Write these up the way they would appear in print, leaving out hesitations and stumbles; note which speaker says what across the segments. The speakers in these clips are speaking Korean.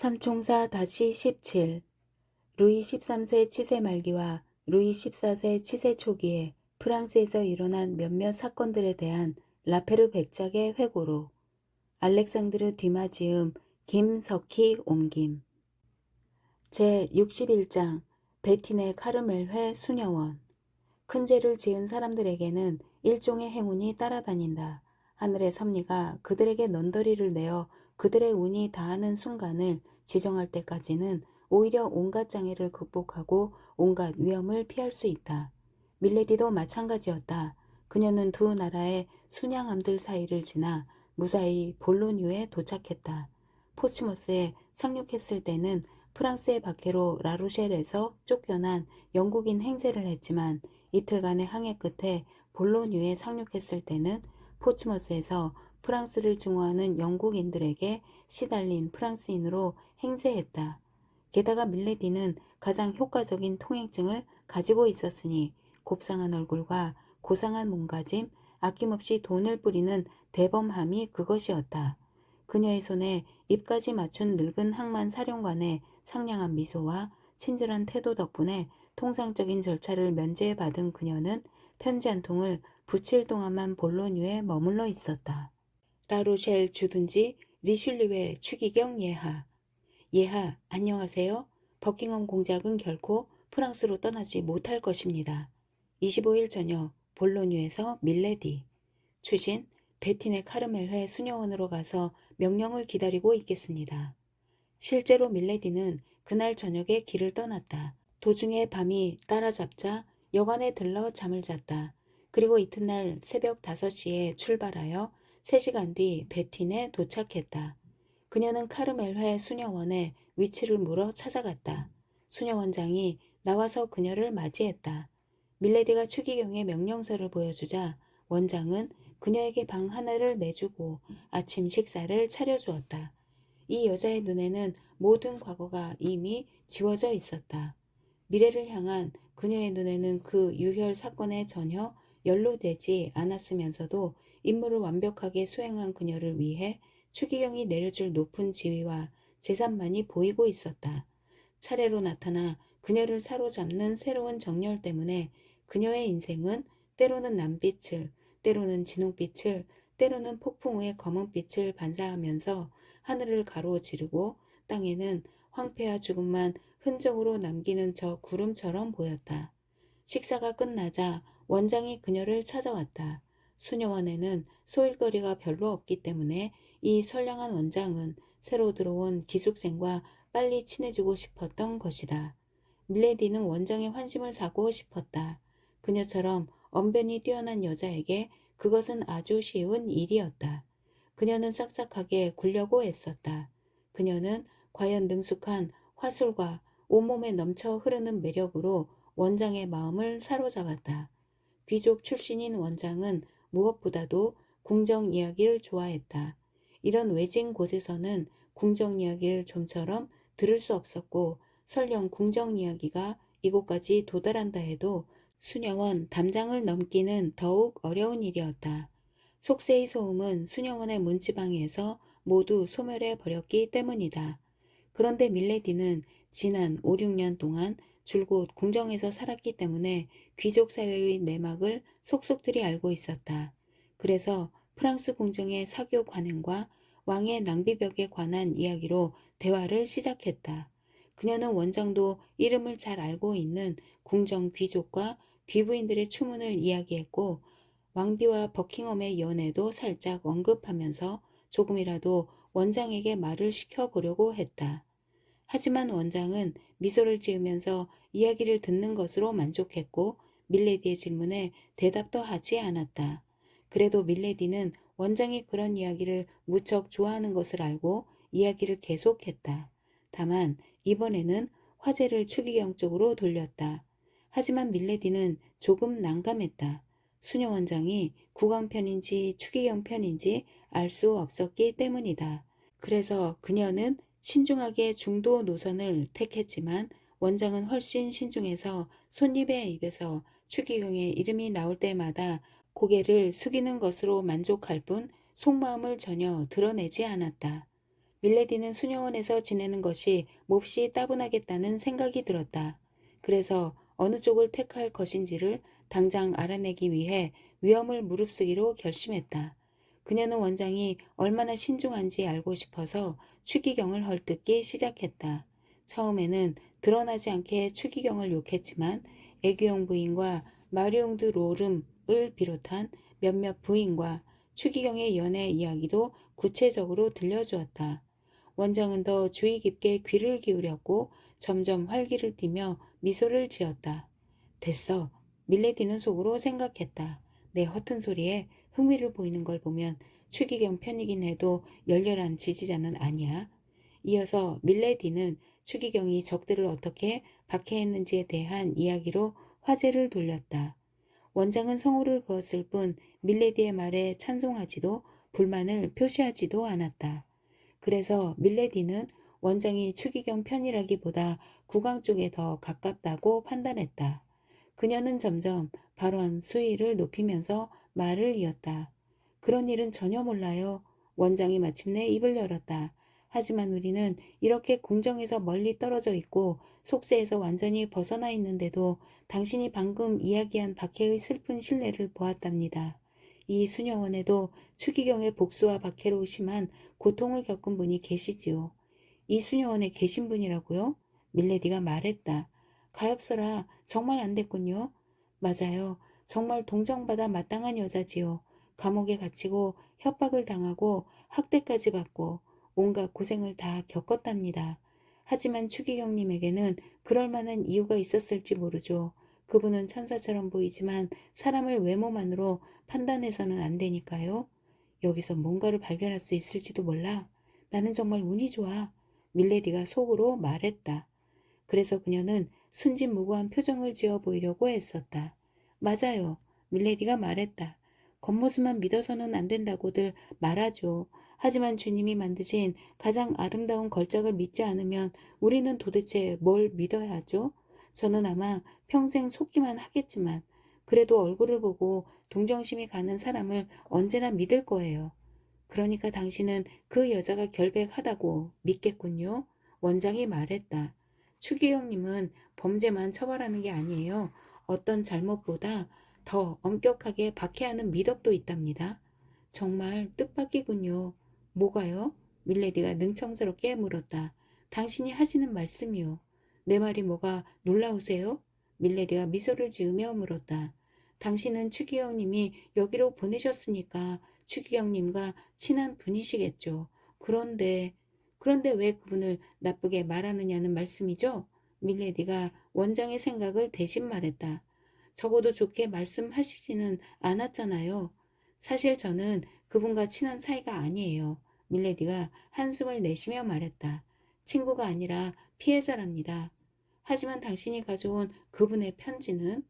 Speaker 1: 삼총사-17 루이 13세 치세 말기와 루이 14세 치세 초기에 프랑스에서 일어난 몇몇 사건들에 대한 라페르 백작의 회고로 알렉상드르 뒤마 지음 김석희 옮김 제61장 베티네 카르멜회 수녀원 큰 죄를 지은 사람들에게는 일종의 행운이 따라다닌다. 하늘의 섭리가 그들에게 넌더리를 내어 그들의 운이 다하는 순간을 지정할 때까지는 오히려 온갖 장애를 극복하고 온갖 위험을 피할 수 있다. 밀레디도 마찬가지였다. 그녀는 두 나라의 순양함들 사이를 지나 무사히 볼로뉴에 도착했다. 포츠머스에 상륙했을 때는 프랑스의 박해로 라루셸에서 쫓겨난 영국인 행세를 했지만 이틀간의 항해 끝에 볼로뉴에 상륙했을 때는 포츠머스에서 프랑스를 증오하는 영국인들에게 시달린 프랑스인으로 행세했다. 게다가 밀레디는 가장 효과적인 통행증을 가지고 있었으니 곱상한 얼굴과 고상한 몸가짐, 아낌없이 돈을 뿌리는 대범함이 그것이었다. 그녀의 손에 입까지 맞춘 늙은 항만 사령관의 상냥한 미소와 친절한 태도 덕분에 통상적인 절차를 면제받은 그녀는 편지 한 통을 붙일 동안만 볼로뉴에 머물러 있었다. 라로셸 주둔지 리슐리회 추기경 예하. 예하, 안녕하세요. 버킹엄 공작은 결코 프랑스로 떠나지 못할 것입니다. 25일 저녁 볼로뉴에서 밀레디. 추신, 베티네 카르멜회 수녀원으로 가서 명령을 기다리고 있겠습니다. 실제로 밀레디는 그날 저녁에 길을 떠났다. 도중에 밤이 따라잡자 여관에 들러 잠을 잤다. 그리고 이튿날 새벽 5시에 출발하여 3시간 뒤 베틴에 도착했다. 그녀는 카르멜회 수녀원의 위치를 물어 찾아갔다. 수녀원장이 나와서 그녀를 맞이했다. 밀레디가 추기경의 명령서를 보여주자 원장은 그녀에게 방 하나를 내주고 아침 식사를 차려주었다. 이 여자의 눈에는 모든 과거가 이미 지워져 있었다. 미래를 향한 그녀의 눈에는 그 유혈 사건에 전혀 연루되지 않았으면서도 임무를 완벽하게 수행한 그녀를 위해 추기경이 내려줄 높은 지위와 재산만이 보이고 있었다. 차례로 나타나 그녀를 사로잡는 새로운 정열 때문에 그녀의 인생은 때로는 남빛을, 때로는 진홍빛을, 때로는 폭풍우의 검은빛을 반사하면서 하늘을 가로지르고 땅에는 황폐와 죽음만 흔적으로 남기는 저 구름처럼 보였다. 식사가 끝나자 원장이 그녀를 찾아왔다. 수녀원에는 소일거리가 별로 없기 때문에 이 선량한 원장은 새로 들어온 기숙생과 빨리 친해지고 싶었던 것이다. 밀레디는 원장의 환심을 사고 싶었다. 그녀처럼 언변이 뛰어난 여자에게 그것은 아주 쉬운 일이었다. 그녀는 싹싹하게 굴려고 애썼다. 그녀는 과연 능숙한 화술과 온몸에 넘쳐 흐르는 매력으로 원장의 마음을 사로잡았다. 귀족 출신인 원장은 무엇보다도 궁정 이야기를 좋아했다. 이런 외진 곳에서는 궁정 이야기를 좀처럼 들을 수 없었고 설령 궁정 이야기가 이곳까지 도달한다 해도 수녀원 담장을 넘기는 더욱 어려운 일이었다. 속세의 소음은 수녀원의 문지방에서 모두 소멸해 버렸기 때문이다. 그런데 밀레디는 지난 5, 6년 동안 줄곧 궁정에서 살았기 때문에 귀족 사회의 내막을 속속들이 알고 있었다. 그래서 프랑스 궁정의 사교 관행과 왕의 낭비벽에 관한 이야기로 대화를 시작했다. 그녀는 원장도 이름을 잘 알고 있는 궁정 귀족과 귀부인들의 추문을 이야기했고 왕비와 버킹엄의 연애도 살짝 언급하면서 조금이라도 원장에게 말을 시켜보려고 했다. 하지만 원장은 미소를 지으면서 이야기를 듣는 것으로 만족했고 밀레디의 질문에 대답도 하지 않았다. 그래도 밀레디는 원장이 그런 이야기를 무척 좋아하는 것을 알고 이야기를 계속했다. 다만 이번에는 화제를 추기경 쪽으로 돌렸다. 하지만 밀레디는 조금 난감했다. 수녀 원장이 국왕 편인지 추기경 편인지 알 수 없었기 때문이다. 그래서 그녀는 신중하게 중도 노선을 택했지만 원장은 훨씬 신중해서 손님의 입에서 추기경의 이름이 나올 때마다 고개를 숙이는 것으로 만족할 뿐 속마음을 전혀 드러내지 않았다. 밀레디는 수녀원에서 지내는 것이 몹시 따분하겠다는 생각이 들었다. 그래서 어느 쪽을 택할 것인지를 당장 알아내기 위해 위험을 무릅쓰기로 결심했다. 그녀는 원장이 얼마나 신중한지 알고 싶어서 추기경을 헐뜯기 시작했다. 처음에는 드러나지 않게 추기경을 욕했지만 애교용 부인과 마리옹 드 로름을 비롯한 몇몇 부인과 추기경의 연애 이야기도 구체적으로 들려주었다. 원장은 더 주의 깊게 귀를 기울였고 점점 활기를 띠며 미소를 지었다. 됐어. 밀레디는 속으로 생각했다. 내 허튼 소리에 흥미를 보이는 걸 보면 추기경 편이긴 해도 열렬한 지지자는 아니야. 이어서 밀레디는 추기경이 적들을 어떻게 박해했는지에 대한 이야기로 화제를 돌렸다. 원장은 성호를 그었을 뿐 밀레디의 말에 찬송하지도 불만을 표시하지도 않았다. 그래서 밀레디는 원장이 추기경 편이라기보다 국왕 쪽에 더 가깝다고 판단했다. 그녀는 점점 발언 수위를 높이면서 말을 이었다. 그런 일은 전혀 몰라요. 원장이 마침내 입을 열었다. 하지만 우리는 이렇게 궁정에서 멀리 떨어져 있고 속세에서 완전히 벗어나 있는데도 당신이 방금 이야기한 박해의 슬픈 신뢰를 보았답니다. 이 수녀원에도 추기경의 복수와 박해로 심한 고통을 겪은 분이 계시지요. 이 수녀원에 계신 분이라고요? 밀레디가 말했다. 가엾어라. 정말 안 됐군요. 맞아요. 정말 동정받아 마땅한 여자지요. 감옥에 갇히고 협박을 당하고 학대까지 받고 온갖 고생을 다 겪었답니다. 하지만 추기경님에게는 그럴 만한 이유가 있었을지 모르죠. 그분은 천사처럼 보이지만 사람을 외모만으로 판단해서는 안 되니까요. 여기서 뭔가를 발견할 수 있을지도 몰라. 나는 정말 운이 좋아. 밀레디가 속으로 말했다. 그래서 그녀는 순진무구한 표정을 지어 보이려고 애썼다. 맞아요. 밀레디가 말했다. 겉모습만 믿어서는 안 된다고들 말하죠. 하지만 주님이 만드신 가장 아름다운 걸작을 믿지 않으면 우리는 도대체 뭘 믿어야 하죠? 저는 아마 평생 속기만 하겠지만 그래도 얼굴을 보고 동정심이 가는 사람을 언제나 믿을 거예요. 그러니까 당신은 그 여자가 결백하다고 믿겠군요. 원장이 말했다. 추기경님은 범죄만 처벌하는 게 아니에요. 어떤 잘못보다 더 엄격하게 박해하는 미덕도 있답니다. 정말 뜻밖이군요. 뭐가요? 밀레디가 능청스럽게 물었다. 당신이 하시는 말씀이요. 내 말이 뭐가 놀라우세요? 밀레디가 미소를 지으며 물었다. 당신은 추기경님이 여기로 보내셨으니까 추기경님과 친한 분이시겠죠. 그런데 왜 그분을 나쁘게 말하느냐는 말씀이죠? 밀레디가 원장의 생각을 대신 말했다. 적어도 좋게 말씀하시지는 않았잖아요. 사실 저는 그분과 친한 사이가 아니에요. 밀레디가 한숨을 내쉬며 말했다. 친구가 아니라 피해자랍니다. 하지만 당신이 가져온 그분의 편지는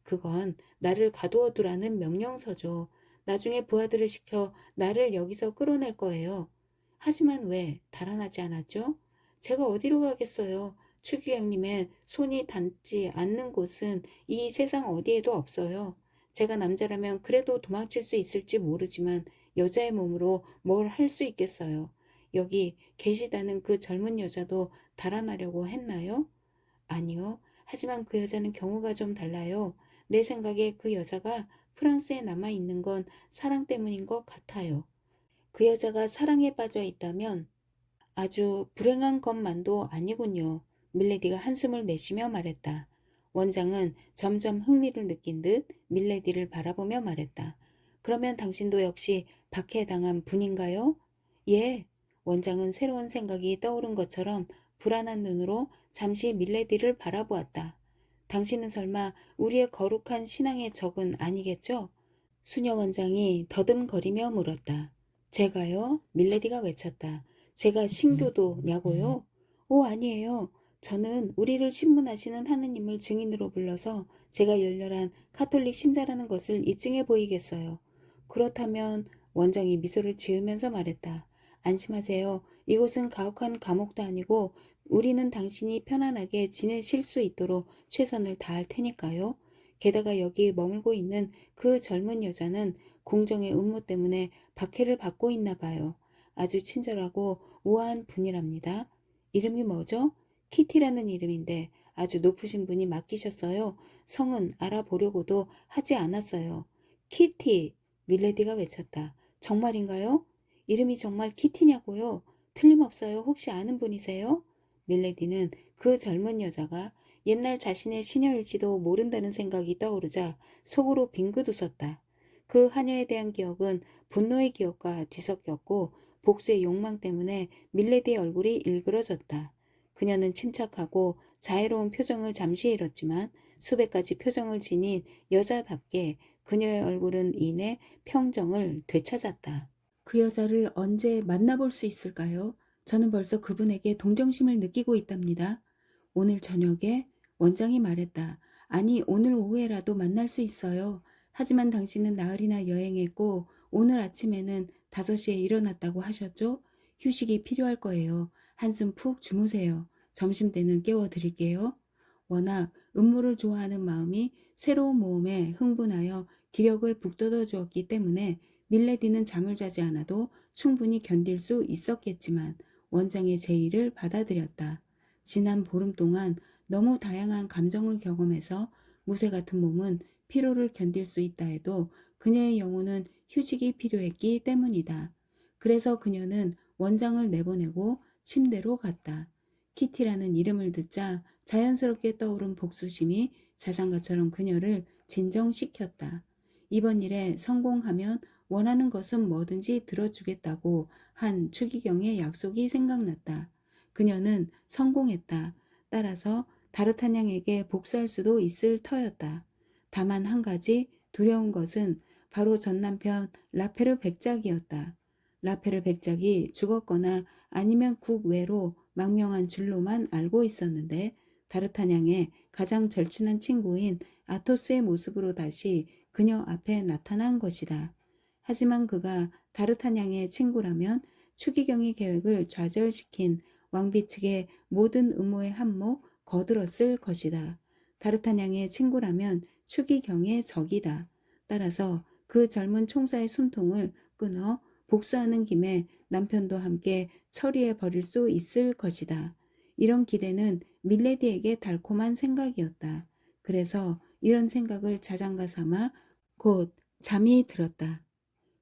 Speaker 1: 그건 나를 가두어 두라는 명령서죠. 나중에 부하들을 시켜 나를 여기서 끌어낼 거예요. 하지만 왜 달아나지 않았죠? 제가 어디로 가겠어요? 추기경님의 손이 닿지 않는 곳은 이 세상 어디에도 없어요. 제가 남자라면 그래도 도망칠 수 있을지 모르지만 여자의 몸으로 뭘 할 수 있겠어요. 여기 계시다는 그 젊은 여자도 달아나려고 했나요? 아니요. 하지만 그 여자는 경우가 좀 달라요. 내 생각에 그 여자가 프랑스에 남아있는 건 사랑 때문인 것 같아요. 그 여자가 사랑에 빠져 있다면 아주 불행한 것만도 아니군요. 밀레디가 한숨을 내쉬며 말했다. 원장은 점점 흥미를 느낀 듯 밀레디를 바라보며 말했다. 그러면 당신도 역시 박해당한 분인가요? 예. 원장은 새로운 생각이 떠오른 것처럼 불안한 눈으로 잠시 밀레디를 바라보았다. 당신은 설마 우리의 거룩한 신앙의 적은 아니겠죠? 수녀 원장이 더듬거리며 물었다. 제가요? 밀레디가 외쳤다. 제가 신교도냐고요? 오, 아니에요. 저는 우리를 신문하시는 하느님을 증인으로 불러서 제가 열렬한 카톨릭 신자라는 것을 입증해 보이겠어요. 그렇다면 원장이 미소를 지으면서 말했다. 안심하세요. 이곳은 가혹한 감옥도 아니고 우리는 당신이 편안하게 지내실 수 있도록 최선을 다할 테니까요. 게다가 여기 머물고 있는 그 젊은 여자는 궁정의 음모 때문에 박해를 받고 있나 봐요. 아주 친절하고 우아한 분이랍니다. 이름이 뭐죠? 키티라는 이름인데 아주 높으신 분이 맡기셨어요. 성은 알아보려고도 하지 않았어요. 키티! 밀레디가 외쳤다. 정말인가요? 이름이 정말 키티냐고요? 틀림없어요. 혹시 아는 분이세요? 밀레디는 그 젊은 여자가 옛날 자신의 시녀일지도 모른다는 생각이 떠오르자 속으로 빙긋 웃었다. 그 하녀에 대한 기억은 분노의 기억과 뒤섞였고 복수의 욕망 때문에 밀레디의 얼굴이 일그러졌다. 그녀는 침착하고 자애로운 표정을 잠시 잃었지만 수백 가지 표정을 지닌 여자답게 그녀의 얼굴은 이내 평정을 되찾았다. 그 여자를 언제 만나볼 수 있을까요? 저는 벌써 그분에게 동정심을 느끼고 있답니다. 오늘 저녁에 원장이 말했다. 아니, 오늘 오후에라도 만날 수 있어요. 하지만 당신은 나흘이나 여행했고 오늘 아침에는 5시에 일어났다고 하셨죠? 휴식이 필요할 거예요. 한숨 푹 주무세요. 점심때는 깨워드릴게요. 워낙 음모를 좋아하는 마음이 새로운 모험에 흥분하여 기력을 북돋워 주었기 때문에 밀레디는 잠을 자지 않아도 충분히 견딜 수 있었겠지만 원장의 제의를 받아들였다. 지난 보름 동안 너무 다양한 감정을 경험해서 무쇠 같은 몸은 피로를 견딜 수 있다 해도 그녀의 영혼은 휴식이 필요했기 때문이다. 그래서 그녀는 원장을 내보내고 침대로 갔다. 키티라는 이름을 듣자 자연스럽게 떠오른 복수심이 자장가처럼 그녀를 진정시켰다. 이번 일에 성공하면 원하는 것은 뭐든지 들어주겠다고 한 추기경의 약속이 생각났다. 그녀는 성공했다. 따라서 다르타냥에게 복수할 수도 있을 터였다. 다만 한 가지 두려운 것은 바로 전 남편 라페르 백작이었다. 라페르 백작이 죽었거나 아니면 국외로 망명한 줄로만 알고 있었는데 다르타냥의 가장 절친한 친구인 아토스의 모습으로 다시 그녀 앞에 나타난 것이다. 하지만 그가 다르타냥의 친구라면 추기경의 계획을 좌절시킨 왕비 측의 모든 음모의 한몫 거들었을 것이다. 다르타냥의 친구라면 추기경의 적이다. 따라서 그 젊은 총사의 숨통을 끊어 복수하는 김에 남편도 함께 처리해 버릴 수 있을 것이다. 이런 기대는 밀레디에게 달콤한 생각이었다. 그래서 이런 생각을 자장가 삼아 곧 잠이 들었다.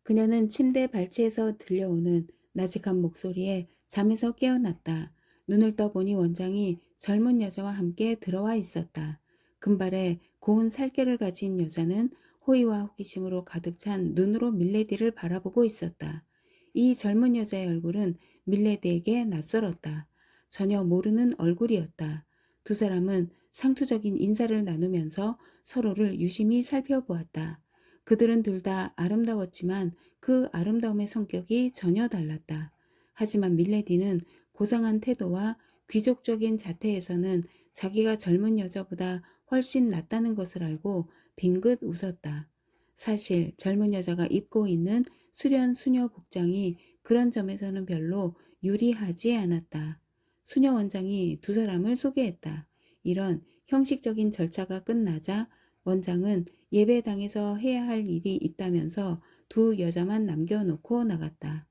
Speaker 1: 그녀는 침대 발치에서 들려오는 나직한 목소리에 잠에서 깨어났다. 눈을 떠보니 원장이 젊은 여자와 함께 들어와 있었다. 금발에 고운 살결을 가진 여자는 호의와 호기심으로 가득 찬 눈으로 밀레디를 바라보고 있었다. 이 젊은 여자의 얼굴은 밀레디에게 낯설었다. 전혀 모르는 얼굴이었다. 두 사람은 상투적인 인사를 나누면서 서로를 유심히 살펴보았다. 그들은 둘 다 아름다웠지만 그 아름다움의 성격이 전혀 달랐다. 하지만 밀레디는 고상한 태도와 귀족적인 자태에서는 자기가 젊은 여자보다 훨씬 낫다는 것을 알고 빙긋 웃었다. 사실 젊은 여자가 입고 있는 수련 수녀 복장이 그런 점에서는 별로 유리하지 않았다. 수녀 원장이 두 사람을 소개했다. 이런 형식적인 절차가 끝나자 원장은 예배당에서 해야 할 일이 있다면서 두 여자만 남겨놓고 나갔다.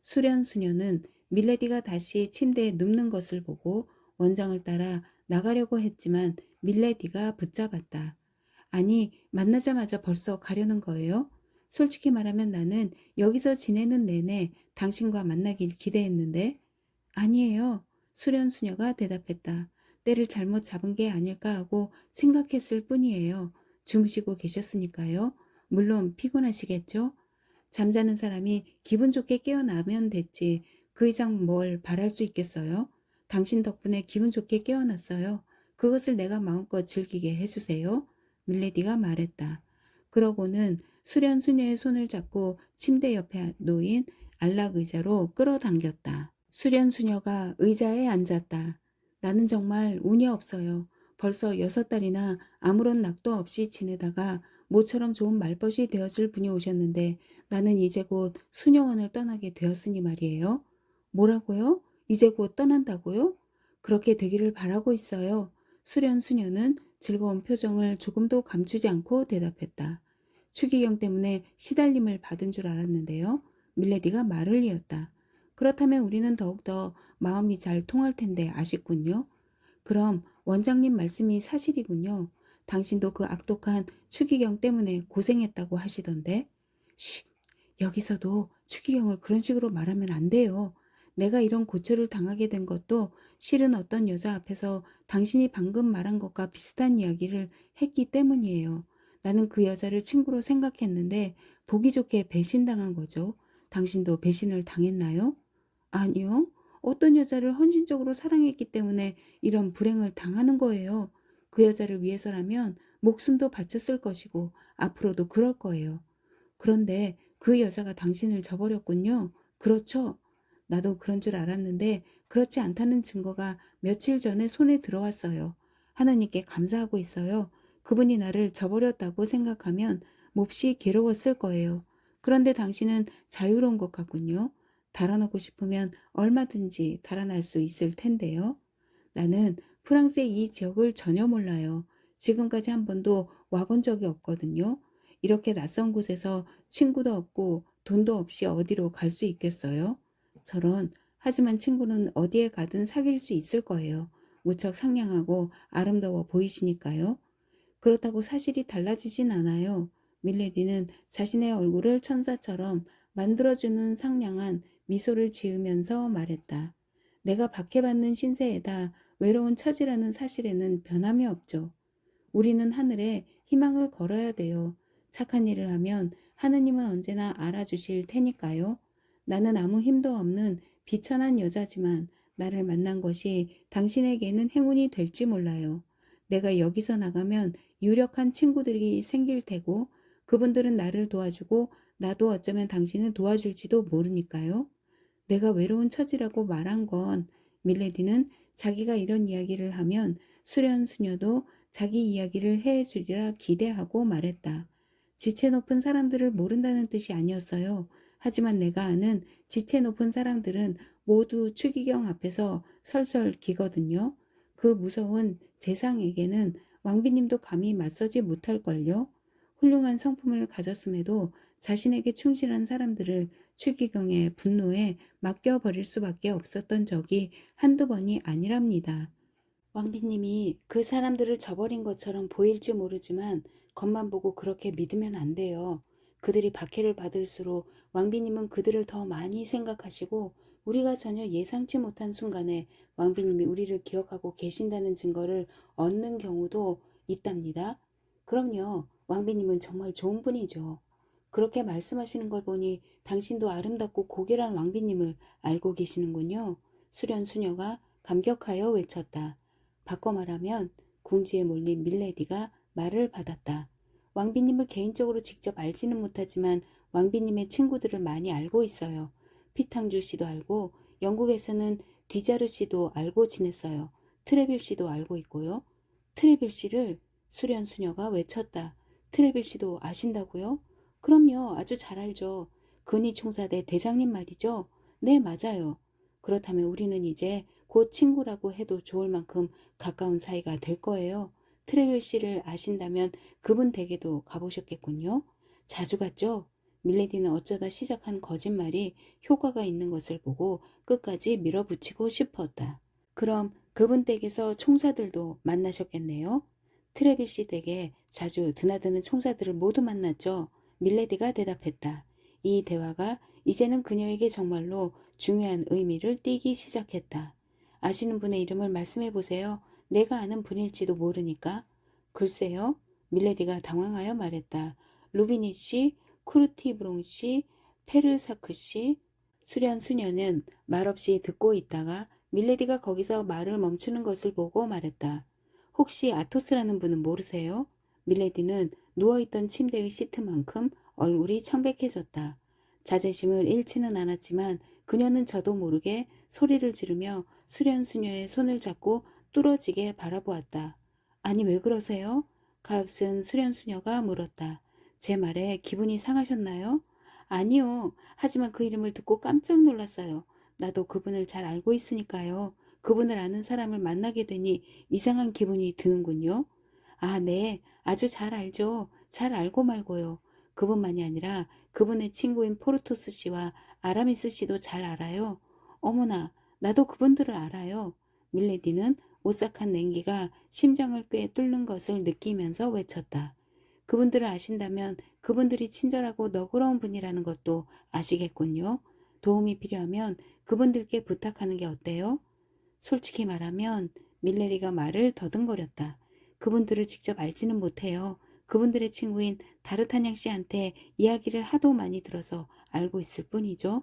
Speaker 1: 수련 수녀는 밀레디가 다시 침대에 눕는 것을 보고 원장을 따라 나가려고 했지만 밀레디가 붙잡았다. 아니, 만나자마자 벌써 가려는 거예요? 솔직히 말하면 나는 여기서 지내는 내내 당신과 만나길 기대했는데. 아니에요. 수련 수녀가 대답했다. 때를 잘못 잡은 게 아닐까 하고 생각했을 뿐이에요. 주무시고 계셨으니까요. 물론 피곤하시겠죠? 잠자는 사람이 기분 좋게 깨어나면 됐지. 그 이상 뭘 바랄 수 있겠어요? 당신 덕분에 기분 좋게 깨어났어요. 그것을 내가 마음껏 즐기게 해주세요. 밀레디가 말했다. 그러고는 수련 수녀의 손을 잡고 침대 옆에 놓인 안락 의자로 끌어당겼다. 수련 수녀가 의자에 앉았다. 나는 정말 운이 없어요. 벌써 6달이나 아무런 낙도 없이 지내다가 모처럼 좋은 말벗이 되어줄 분이 오셨는데 나는 이제 곧 수녀원을 떠나게 되었으니 말이에요. 뭐라고요? 이제 곧 떠난다고요? 그렇게 되기를 바라고 있어요. 수련 수녀는 즐거운 표정을 조금도 감추지 않고 대답했다. 추기경 때문에 시달림을 받은 줄 알았는데요. 밀레디가 말을 이었다. 그렇다면 우리는 더욱더 마음이 잘 통할 텐데 아쉽군요. 그럼 원장님 말씀이 사실이군요. 당신도 그 악독한 추기경 때문에 고생했다고 하시던데. 쉿, 여기서도 추기경을 그런 식으로 말하면 안 돼요. 내가 이런 고초를 당하게 된 것도 실은 어떤 여자 앞에서 당신이 방금 말한 것과 비슷한 이야기를 했기 때문이에요. 나는 그 여자를 친구로 생각했는데 보기 좋게 배신당한 거죠. 당신도 배신을 당했나요? 아니요. 어떤 여자를 헌신적으로 사랑했기 때문에 이런 불행을 당하는 거예요. 그 여자를 위해서라면 목숨도 바쳤을 것이고 앞으로도 그럴 거예요. 그런데 그 여자가 당신을 저버렸군요. 그렇죠? 나도 그런 줄 알았는데 그렇지 않다는 증거가 며칠 전에 손에 들어왔어요. 하나님께 감사하고 있어요. 그분이 나를 저버렸다고 생각하면 몹시 괴로웠을 거예요. 그런데 당신은 자유로운 것 같군요. 달아나고 싶으면 얼마든지 달아날 수 있을 텐데요. 나는 프랑스의 이 지역을 전혀 몰라요. 지금까지 한 번도 와본 적이 없거든요. 이렇게 낯선 곳에서 친구도 없고 돈도 없이 어디로 갈 수 있겠어요? 저런, 하지만 친구는 어디에 가든 사귈 수 있을 거예요. 무척 상냥하고 아름다워 보이시니까요. 그렇다고 사실이 달라지진 않아요. 밀레디는 자신의 얼굴을 천사처럼 만들어주는 상냥한 미소를 지으면서 말했다. 내가 박해받는 신세에다 외로운 처지라는 사실에는 변함이 없죠. 우리는 하늘에 희망을 걸어야 돼요. 착한 일을 하면 하느님은 언제나 알아주실 테니까요. 나는 아무 힘도 없는 비천한 여자지만 나를 만난 것이 당신에게는 행운이 될지 몰라요. 내가 여기서 나가면 유력한 친구들이 생길 테고 그분들은 나를 도와주고 나도 어쩌면 당신을 도와줄지도 모르니까요. 내가 외로운 처지라고 말한 건 밀레디는 자기가 이런 이야기를 하면 수련수녀도 자기 이야기를 해주리라 기대하고 말했다. 지체 높은 사람들을 모른다는 뜻이 아니었어요. 하지만 내가 아는 지체 높은 사람들은 모두 추기경 앞에서 설설 기거든요. 그 무서운 재상에게는 왕비님도 감히 맞서지 못할걸요. 훌륭한 성품을 가졌음에도 자신에게 충실한 사람들을 추기경의 분노에 맡겨버릴 수밖에 없었던 적이 한두 번이 아니랍니다. 왕비님이 그 사람들을 저버린 것처럼 보일지 모르지만 겉만 보고 그렇게 믿으면 안 돼요. 그들이 박해를 받을수록 왕비님은 그들을 더 많이 생각하시고 우리가 전혀 예상치 못한 순간에 왕비님이 우리를 기억하고 계신다는 증거를 얻는 경우도 있답니다. 그럼요. 왕비님은 정말 좋은 분이죠. 그렇게 말씀하시는 걸 보니 당신도 아름답고 고결한 왕비님을 알고 계시는군요. 수련 수녀가 감격하여 외쳤다. 바꿔 말하면 궁지에 몰린 밀레디가 말을 받았다. 왕비님을 개인적으로 직접 알지는 못하지만 왕비님의 친구들을 많이 알고 있어요. 피탕주 씨도 알고 영국에서는 뒤자르 씨도 알고 지냈어요. 트레빌 씨도 알고 있고요. 트레빌 씨를 수련 수녀가 외쳤다. 트레빌 씨도 아신다고요? 그럼요. 아주 잘 알죠. 근위 총사대 대장님 말이죠. 네, 맞아요. 그렇다면 우리는 이제 곧 친구라고 해도 좋을 만큼 가까운 사이가 될 거예요. 트레빌 씨를 아신다면 그분 댁에도 가보셨겠군요. 자주 갔죠? 밀레디는 어쩌다 시작한 거짓말이 효과가 있는 것을 보고 끝까지 밀어붙이고 싶었다. 그럼 그분 댁에서 총사들도 만나셨겠네요. 트레빌 씨 댁에 자주 드나드는 총사들을 모두 만났죠. 밀레디가 대답했다. 이 대화가 이제는 그녀에게 정말로 중요한 의미를 띠기 시작했다. 아시는 분의 이름을 말씀해 보세요. 내가 아는 분일지도 모르니까. 글쎄요. 밀레디가 당황하여 말했다. 루비니 씨, 쿠르티브롱 씨, 페르사크 씨. 수련 수녀는 말없이 듣고 있다가 밀레디가 거기서 말을 멈추는 것을 보고 말했다. 혹시 아토스라는 분은 모르세요? 밀레디는 누워있던 침대의 시트만큼 얼굴이 창백해졌다. 자존심을 잃지는 않았지만 그녀는 저도 모르게 소리를 지르며 수련수녀의 손을 잡고 뚫어지게 바라보았다. 아니 왜 그러세요? 가엾은 수련수녀가 물었다. 제 말에 기분이 상하셨나요? 아니요. 하지만 그 이름을 듣고 깜짝 놀랐어요. 나도 그분을 잘 알고 있으니까요. 그분을 아는 사람을 만나게 되니 이상한 기분이 드는군요. 아, 네. 아주 잘 알죠. 잘 알고 말고요. 그분만이 아니라 그분의 친구인 포르토스 씨와 아라미스 씨도 잘 알아요. 어머나, 나도 그분들을 알아요. 밀레디는 오싹한 냉기가 심장을 꽤 뚫는 것을 느끼면서 외쳤다. 그분들을 아신다면 그분들이 친절하고 너그러운 분이라는 것도 아시겠군요. 도움이 필요하면 그분들께 부탁하는 게 어때요? 솔직히 말하면 밀레디가 말을 더듬거렸다. 그분들을 직접 알지는 못해요. 그분들의 친구인 다르타냥 씨한테 이야기를 하도 많이 들어서 알고 있을 뿐이죠.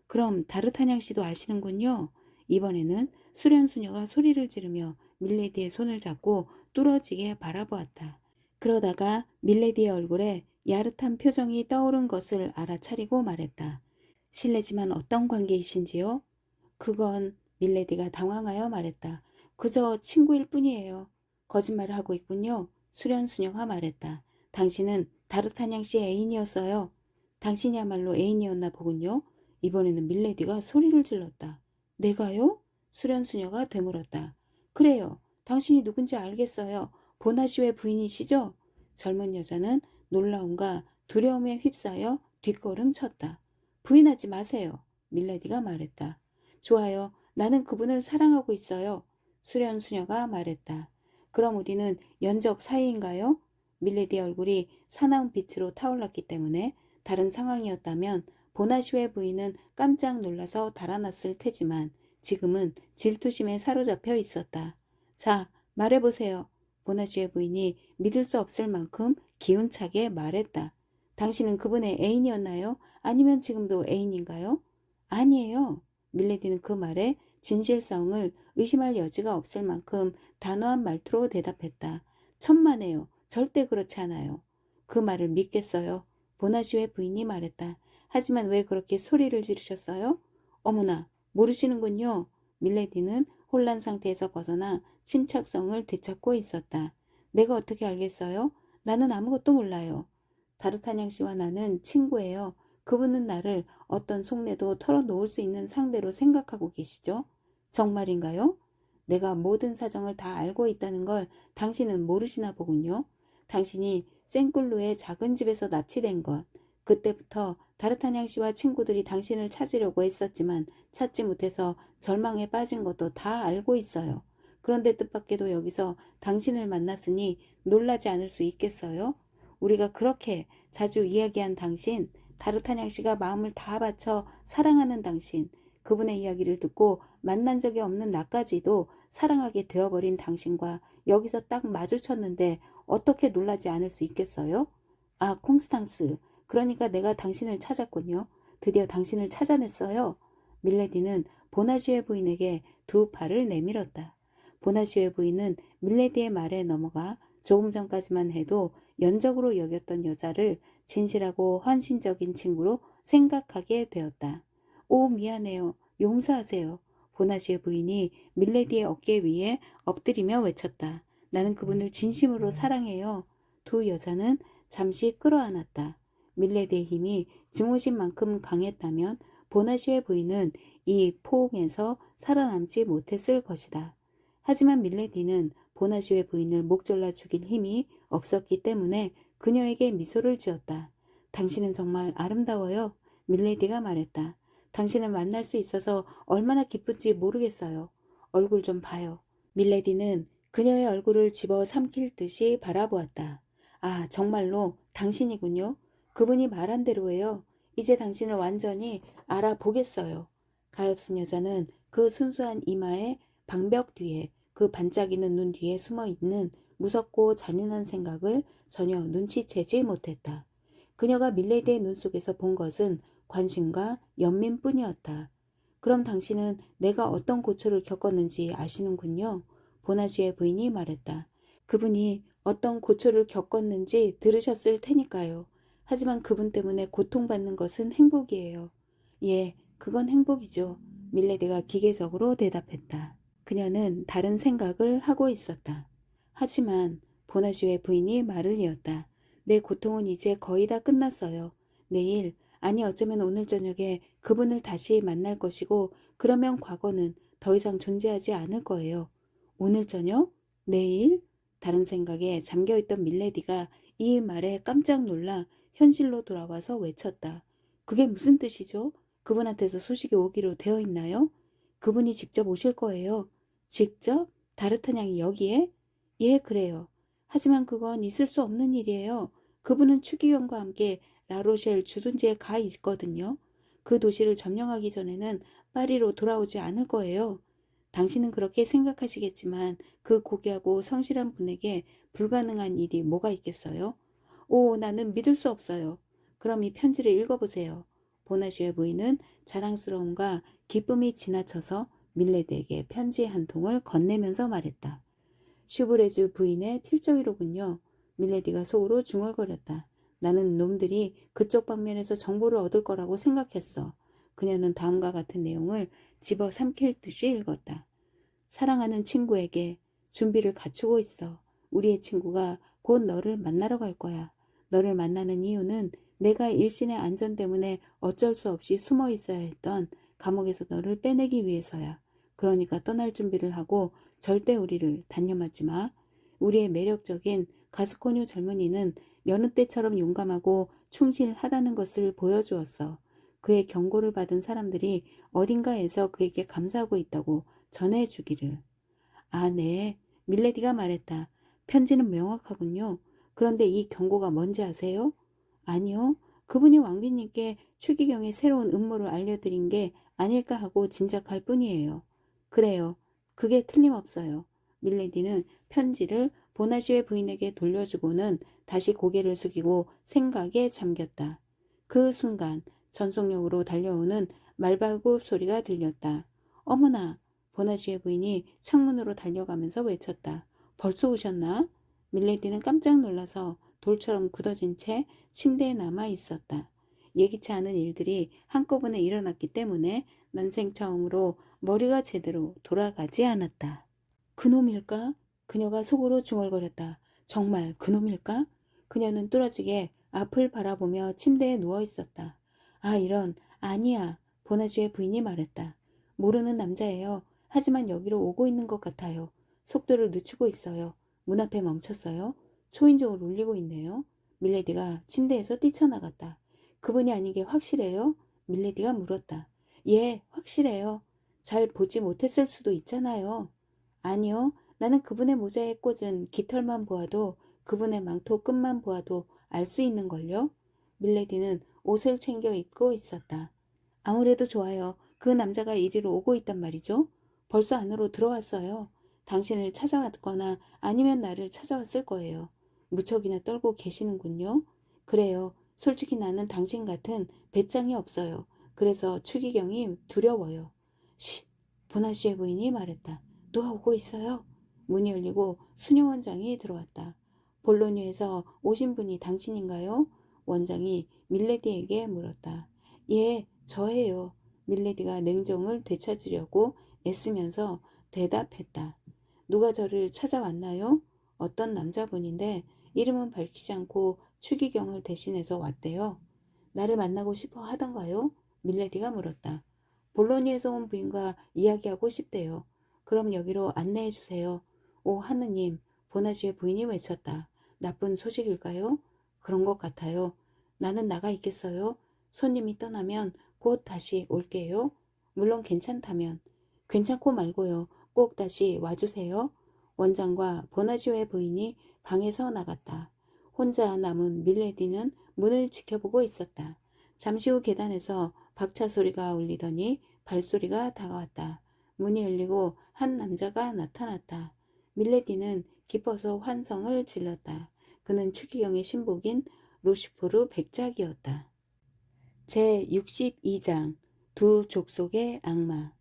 Speaker 1: 그럼 다르타냥 씨도 아시는군요. 이번에는 수련수녀가 소리를 지르며 밀레디의 손을 잡고 뚫어지게 바라보았다. 그러다가 밀레디의 얼굴에 야릇한 표정이 떠오른 것을 알아차리고 말했다. 실례지만 어떤 관계이신지요? 그건 밀레디가 당황하여 말했다. 그저 친구일 뿐이에요. 거짓말을 하고 있군요. 수련수녀가 말했다. 당신은 다르타냥 씨의 애인이었어요. 당신이야말로 애인이었나 보군요. 이번에는 밀레디가 소리를 질렀다. 내가요? 수련수녀가 되물었다. 그래요. 당신이 누군지 알겠어요. 보나시오의 부인이시죠? 젊은 여자는 놀라움과 두려움에 휩싸여 뒷걸음쳤다. 부인하지 마세요. 밀레디가 말했다. 좋아요. 나는 그분을 사랑하고 있어요. 수련수녀가 말했다. 그럼 우리는 연적 사이인가요? 밀레디의 얼굴이 사나운 빛으로 타올랐기 때문에 다른 상황이었다면 보나시오의 부인은 깜짝 놀라서 달아났을 테지만 지금은 질투심에 사로잡혀 있었다. 자, 말해보세요. 보나시오의 부인이 믿을 수 없을 만큼 기운차게 말했다. 당신은 그분의 애인이었나요? 아니면 지금도 애인인가요? 아니에요. 밀레디는 그 말에 진실성을 의심할 여지가 없을 만큼 단호한 말투로 대답했다. 천만에요. 절대 그렇지 않아요. 그 말을 믿겠어요. 보나시오의 부인이 말했다. 하지만 왜 그렇게 소리를 지르셨어요? 어머나, 모르시는군요. 밀레디는 혼란 상태에서 벗어나 침착성을 되찾고 있었다. 내가 어떻게 알겠어요? 나는 아무것도 몰라요. 다르타냥 씨와 나는 친구예요. 그분은 나를 어떤 속내도 털어놓을 수 있는 상대로 생각하고 계시죠? 정말인가요? 내가 모든 사정을 다 알고 있다는 걸 당신은 모르시나 보군요. 당신이 생꿀루의 작은 집에서 납치된 것. 그때부터 다르타냥 씨와 친구들이 당신을 찾으려고 했었지만 찾지 못해서 절망에 빠진 것도 다 알고 있어요. 그런데 뜻밖에도 여기서 당신을 만났으니 놀라지 않을 수 있겠어요? 우리가 그렇게 자주 이야기한 당신, 다르타냥 씨가 마음을 다 바쳐 사랑하는 당신, 그분의 이야기를 듣고 만난 적이 없는 나까지도 사랑하게 되어버린 당신과 여기서 딱 마주쳤는데 어떻게 놀라지 않을 수 있겠어요? 아, 콩스탕스. 그러니까 내가 당신을 찾았군요. 드디어 당신을 찾아냈어요. 밀레디는 보나시오의 부인에게 두 팔을 내밀었다. 보나시오의 부인은 밀레디의 말에 넘어가 조금 전까지만 해도 연적으로 여겼던 여자를 진실하고 헌신적인 친구로 생각하게 되었다. 오, 미안해요. 용서하세요. 보나시의 부인이 밀레디의 어깨 위에 엎드리며 외쳤다. 나는 그분을 진심으로 사랑해요. 두 여자는 잠시 끌어안았다. 밀레디의 힘이 증오심 만큼 강했다면 보나시의 부인은 이 포옹에서 살아남지 못했을 것이다. 하지만 밀레디는 보나시오의 부인을 목졸라 죽일 힘이 없었기 때문에 그녀에게 미소를 지었다. 당신은 정말 아름다워요. 밀레디가 말했다. 당신을 만날 수 있어서 얼마나 기쁜지 모르겠어요. 얼굴 좀 봐요. 밀레디는 그녀의 얼굴을 집어 삼킬 듯이 바라보았다. 아, 정말로 당신이군요. 그분이 말한 대로예요. 이제 당신을 완전히 알아보겠어요. 가엾은 여자는 그 순수한 이마에 방벽 뒤에 그 반짝이는 눈 뒤에 숨어 있는 무섭고 잔인한 생각을 전혀 눈치채지 못했다. 그녀가 밀레디의 눈 속에서 본 것은 관심과 연민뿐이었다. 그럼 당신은 내가 어떤 고초를 겪었는지 아시는군요. 보나시의 부인이 말했다. 그분이 어떤 고초를 겪었는지 들으셨을 테니까요. 하지만 그분 때문에 고통받는 것은 행복이에요. 예, 그건 행복이죠. 밀레디가 기계적으로 대답했다. 그녀는 다른 생각을 하고 있었다. 하지만 보나시오의 부인이 말을 이었다. 내 고통은 이제 거의 다 끝났어요. 내일, 아니 어쩌면 오늘 저녁에 그분을 다시 만날 것이고 그러면 과거는 더 이상 존재하지 않을 거예요. 오늘 저녁? 내일? 다른 생각에 잠겨있던 밀레디가 이 말에 깜짝 놀라 현실로 돌아와서 외쳤다. 그게 무슨 뜻이죠? 그분한테서 소식이 오기로 되어 있나요? 그분이 직접 오실 거예요. 직접? 다르타냥이 여기에? 예, 그래요. 하지만 그건 있을 수 없는 일이에요. 그분은 추기경과 함께 라로셸 주둔지에 가 있거든요. 그 도시를 점령하기 전에는 파리로 돌아오지 않을 거예요. 당신은 그렇게 생각하시겠지만 그 고귀하고 성실한 분에게 불가능한 일이 뭐가 있겠어요? 오, 나는 믿을 수 없어요. 그럼 이 편지를 읽어보세요. 보나시의 부인은 자랑스러움과 기쁨이 지나쳐서 밀레드에게 편지 한 통을 건네면서 말했다. 슈브레즈 부인의 필적이로군요. 밀레디가 속으로 중얼거렸다. 나는 놈들이 그쪽 방면에서 정보를 얻을 거라고 생각했어. 그녀는 다음과 같은 내용을 집어삼킬 듯이 읽었다. 사랑하는 친구에게 준비를 갖추고 있어. 우리의 친구가 곧 너를 만나러 갈 거야. 너를 만나는 이유는 내가 일신의 안전 때문에 어쩔 수 없이 숨어 있어야 했던 감옥에서 너를 빼내기 위해서야. 그러니까 떠날 준비를 하고 절대 우리를 단념하지 마. 우리의 매력적인 가스코뉴 젊은이는 여느 때처럼 용감하고 충실하다는 것을 보여주었어. 그의 경고를 받은 사람들이 어딘가에서 그에게 감사하고 있다고 전해주기를. 아, 네. 밀레디가 말했다. 편지는 명확하군요. 그런데 이 경고가 뭔지 아세요? 아니요. 그분이 왕비님께 추기경의 새로운 음모를 알려드린 게 아닐까 하고 짐작할 뿐이에요. 그래요. 그게 틀림없어요. 밀레디는 편지를 보나시의 부인에게 돌려주고는 다시 고개를 숙이고 생각에 잠겼다. 그 순간 전속력으로 달려오는 말발굽 소리가 들렸다. 어머나! 보나시의 부인이 창문으로 달려가면서 외쳤다. 벌써 오셨나? 밀레디는 깜짝 놀라서 돌처럼 굳어진 채 침대에 남아 있었다. 예기치 않은 일들이 한꺼번에 일어났기 때문에 난생 처음으로 머리가 제대로 돌아가지 않았다. 그놈일까? 그녀가 속으로 중얼거렸다. 정말 그놈일까? 그녀는 뚫어지게 앞을 바라보며 침대에 누워 있었다. 아, 이런, 아니야. 보나주의 부인이 말했다. 모르는 남자예요. 하지만 여기로 오고 있는 것 같아요. 속도를 늦추고 있어요. 문 앞에 멈췄어요. 초인종을 울리고 있네요. 밀레디가 침대에서 뛰쳐나갔다. 그분이 아닌 게 확실해요? 밀레디가 물었다. 예, 확실해요. 잘 보지 못했을 수도 있잖아요. 아니요. 나는 그분의 모자에 꽂은 깃털만 보아도 그분의 망토 끝만 보아도 알 수 있는걸요. 밀레디는 옷을 챙겨 입고 있었다. 아무래도 좋아요. 그 남자가 이리로 오고 있단 말이죠. 벌써 안으로 들어왔어요. 당신을 찾아왔거나 아니면 나를 찾아왔을 거예요. 무척이나 떨고 계시는군요. 그래요. 솔직히 나는 당신 같은 배짱이 없어요. 그래서 추기경이 두려워요. 쉿! 보나시의 부인이 말했다. 누가 오고 있어요? 문이 열리고 수녀 원장이 들어왔다. 볼로니에서 오신 분이 당신인가요? 원장이 밀레디에게 물었다. 예, 저예요. 밀레디가 냉정을 되찾으려고 애쓰면서 대답했다. 누가 저를 찾아왔나요? 어떤 남자분인데 이름은 밝히지 않고 추기경을 대신해서 왔대요. 나를 만나고 싶어 하던가요? 밀레디가 물었다. 볼로니에서 온 부인과 이야기하고 싶대요. 그럼 여기로 안내해 주세요. 오 하느님, 보나시의 부인이 외쳤다. 나쁜 소식일까요? 그런 것 같아요. 나는 나가 있겠어요? 손님이 떠나면 곧 다시 올게요. 물론 괜찮다면. 괜찮고 말고요. 꼭 다시 와주세요. 원장과 보나시의 부인이 방에서 나갔다. 혼자 남은 밀레디는 문을 지켜보고 있었다. 잠시 후 계단에서 박차 소리가 울리더니 발소리가 다가왔다. 문이 열리고 한 남자가 나타났다. 밀레디는 기뻐서 환성을 질렀다. 그는 추기경의 신복인 로슈포르 백작이었다. 제62장 두 족속의 악마.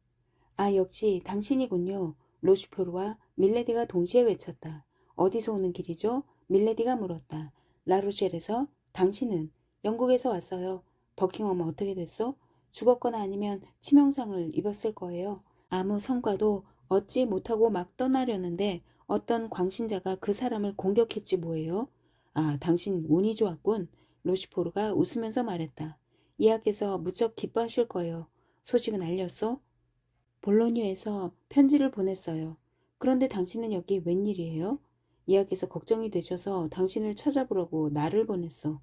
Speaker 1: 아, 역시 당신이군요. 로슈포르와 밀레디가 동시에 외쳤다. 어디서 오는 길이죠? 밀레디가 물었다. 라루셸에서. 당신은? 영국에서 왔어요. 버킹엄은 어떻게 됐어? 죽었거나 아니면 치명상을 입었을 거예요. 아무 성과도 얻지 못하고 막 떠나려는데 어떤 광신자가 그 사람을 공격했지 뭐예요? 아, 당신 운이 좋았군. 로시포르가 웃으면서 말했다. 예약해서 무척 기뻐하실 거예요. 소식은 알렸어? 볼로니에서 편지를 보냈어요. 그런데 당신은 여기 웬일이에요? 예약해서 걱정이 되셔서 당신을 찾아보려고 나를 보냈어.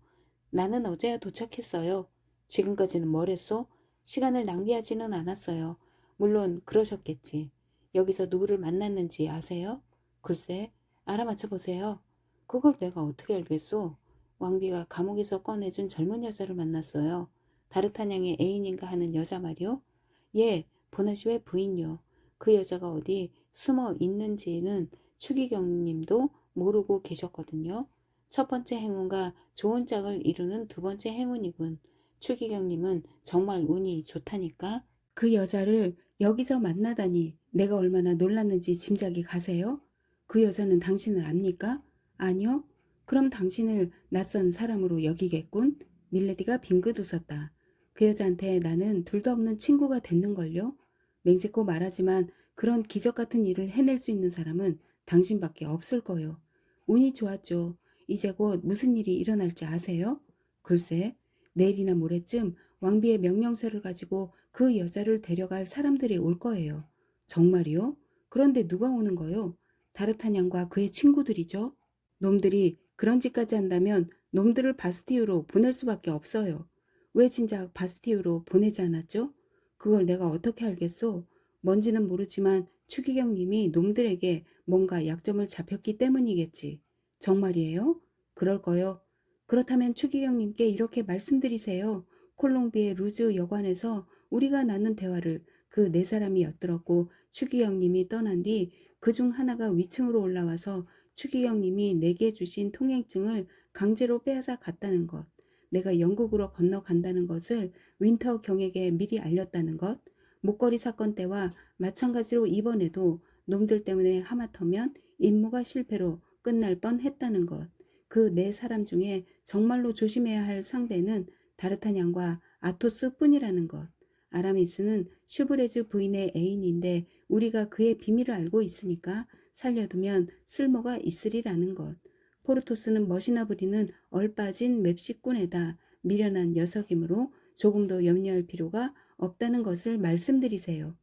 Speaker 1: 나는 어제야 도착했어요. 지금까지는 뭘 했어? 시간을 낭비하지는 않았어요. 물론 그러셨겠지. 여기서 누구를 만났는지 아세요? 글쎄, 알아맞혀 보세요. 그걸 내가 어떻게 알겠소? 왕비가 감옥에서 꺼내준 젊은 여자를 만났어요. 다르타냥의 애인인가 하는 여자 말이요. 예, 보나시의 부인요. 그 여자가 어디 숨어 있는지는 추기경님도 모르고 계셨거든요. 첫 번째 행운과 좋은 짝을 이루는 두 번째 행운이군. 추기경님은 정말 운이 좋다니까. 그 여자를 여기서 만나다니 내가 얼마나 놀랐는지 짐작이 가세요? 그 여자는 당신을 압니까? 아니요. 그럼 당신을 낯선 사람으로 여기겠군? 밀레디가 빙긋 웃었다. 그 여자한테 나는 둘도 없는 친구가 됐는걸요? 맹세코 말하지만 그런 기적 같은 일을 해낼 수 있는 사람은 당신밖에 없을 거요. 운이 좋았죠. 이제 곧 무슨 일이 일어날지 아세요? 글쎄, 내일이나 모레쯤 왕비의 명령서를 가지고 그 여자를 데려갈 사람들이 올 거예요. 정말이요? 그런데 누가 오는 거요? 다르타냥과 그의 친구들이죠. 놈들이 그런 짓까지 한다면 놈들을 바스티유로 보낼 수밖에 없어요. 왜 진작 바스티유로 보내지 않았죠? 그걸 내가 어떻게 알겠소? 뭔지는 모르지만 추기경님이 놈들에게 뭔가 약점을 잡혔기 때문이겠지. 정말이에요? 그럴 거요. 그렇다면 추기경님께 이렇게 말씀드리세요. 콜롬비의 루즈 여관에서 우리가 나눈 대화를 그 네 사람이 엿들었고 추기경님이 떠난 뒤 그중 하나가 위층으로 올라와서 추기경님이 내게 주신 통행증을 강제로 빼앗아 갔다는 것, 내가 영국으로 건너간다는 것을 윈터 경에게 미리 알렸다는 것, 목걸이 사건 때와 마찬가지로 이번에도 놈들 때문에 하마터면 임무가 실패로 끝날 뻔했다는 것, 그 네 사람 중에 정말로 조심해야 할 상대는 다르타냥과 아토스 뿐이라는 것. 아라미스는 슈브레즈 부인의 애인인데 우리가 그의 비밀을 알고 있으니까 살려두면 쓸모가 있으리라는 것. 포르토스는 멋이나 부리는 얼빠진 맵시꾼에다 미련한 녀석이므로 조금도 염려할 필요가 없다는 것을 말씀드리세요.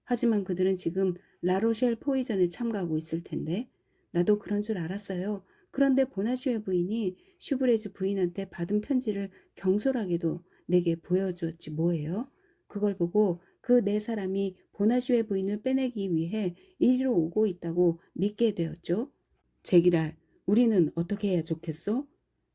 Speaker 1: 하지만 그들은 지금 라로셸 포이전에 참가하고 있을 텐데 나도 그런 줄 알았어요. 그런데 보나시웨 부인이 슈브레즈 부인한테 받은 편지를 경솔하게도 내게 보여주었지 뭐예요. 그걸 보고 그 네 사람이 보나시웨 부인을 빼내기 위해 이리로 오고 있다고 믿게 되었죠. 제기랄, 우리는 어떻게 해야 좋겠소?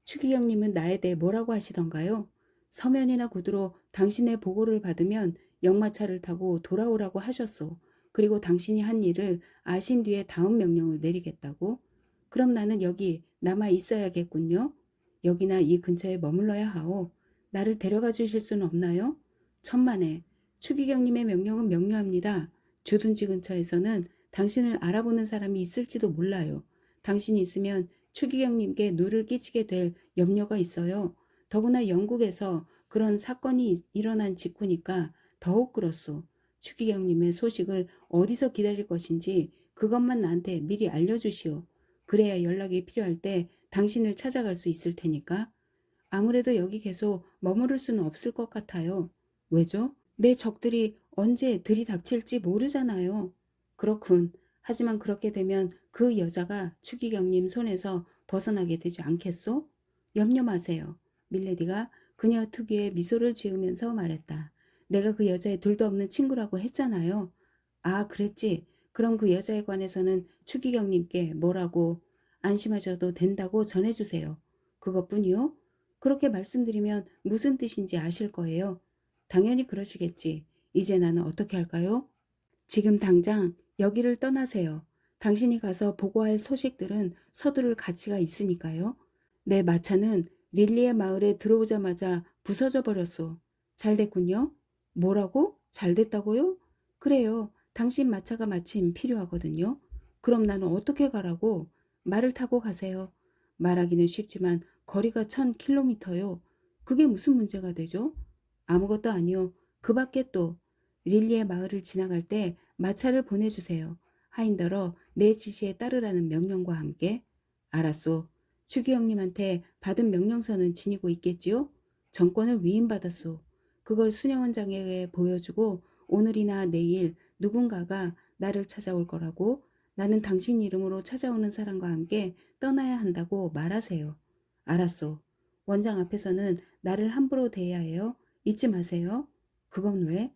Speaker 1: 추기경님은 나에 대해 뭐라고 하시던가요? 서면이나 구두로 당신의 보고를 받으면 역마차를 타고 돌아오라고 하셨소. 그리고 당신이 한 일을 아신 뒤에 다음 명령을 내리겠다고? 그럼 나는 여기 남아 있어야겠군요. 여기나 이 근처에 머물러야 하오. 나를 데려가 주실 수는 없나요? 천만에. 추기경님의 명령은 명료합니다. 주둔지 근처에서는 당신을 알아보는 사람이 있을지도 몰라요. 당신이 있으면 추기경님께 누를 끼치게 될 염려가 있어요. 더구나 영국에서 그런 사건이 일어난 직후니까 더욱 그렇소. 추기경님의 소식을 어디서 기다릴 것인지 그것만 나한테 미리 알려주시오. 그래야 연락이 필요할 때 당신을 찾아갈 수 있을 테니까. 아무래도 여기 계속 머무를 수는 없을 것 같아요. 왜죠? 내 적들이 언제 들이닥칠지 모르잖아요. 그렇군. 하지만 그렇게 되면 그 여자가 추기경님 손에서 벗어나게 되지 않겠소? 염려 마세요. 밀레디가 그녀 특유의 미소를 지으면서 말했다. 내가 그 여자의 둘도 없는 친구라고 했잖아요. 아, 그랬지. 그럼 그 여자에 관해서는 추기경님께 뭐라고 안심하셔도 된다고 전해주세요. 그것뿐이요? 그렇게 말씀드리면 무슨 뜻인지 아실 거예요. 당연히 그러시겠지. 이제 나는 어떻게 할까요? 지금 당장 여기를 떠나세요. 당신이 가서 보고할 소식들은 서두를 가치가 있으니까요. 내 마차는 릴리의 마을에 들어오자마자 부서져 버렸소. 잘 됐군요. 뭐라고? 잘 됐다고요? 그래요. 당신 마차가 마침 필요하거든요. 그럼 나는 어떻게 가라고? 말을 타고 가세요. 말하기는 쉽지만 거리가 1000km요. 그게 무슨 문제가 되죠? 아무것도 아니요. 그 밖에 또 릴리의 마을을 지나갈 때 마차를 보내주세요. 하인더러 내 지시에 따르라는 명령과 함께. 알았소. 추기 형님한테 받은 명령서는 지니고 있겠지요? 정권을 위임받았소. 그걸 순영원장에게 보여주고 오늘이나 내일 누군가가 나를 찾아올 거라고 나는 당신 이름으로 찾아오는 사람과 함께 떠나야 한다고 말하세요. 알았소. 원장 앞에서는 나를 함부로 대해야 해요. 잊지 마세요. 그건 왜?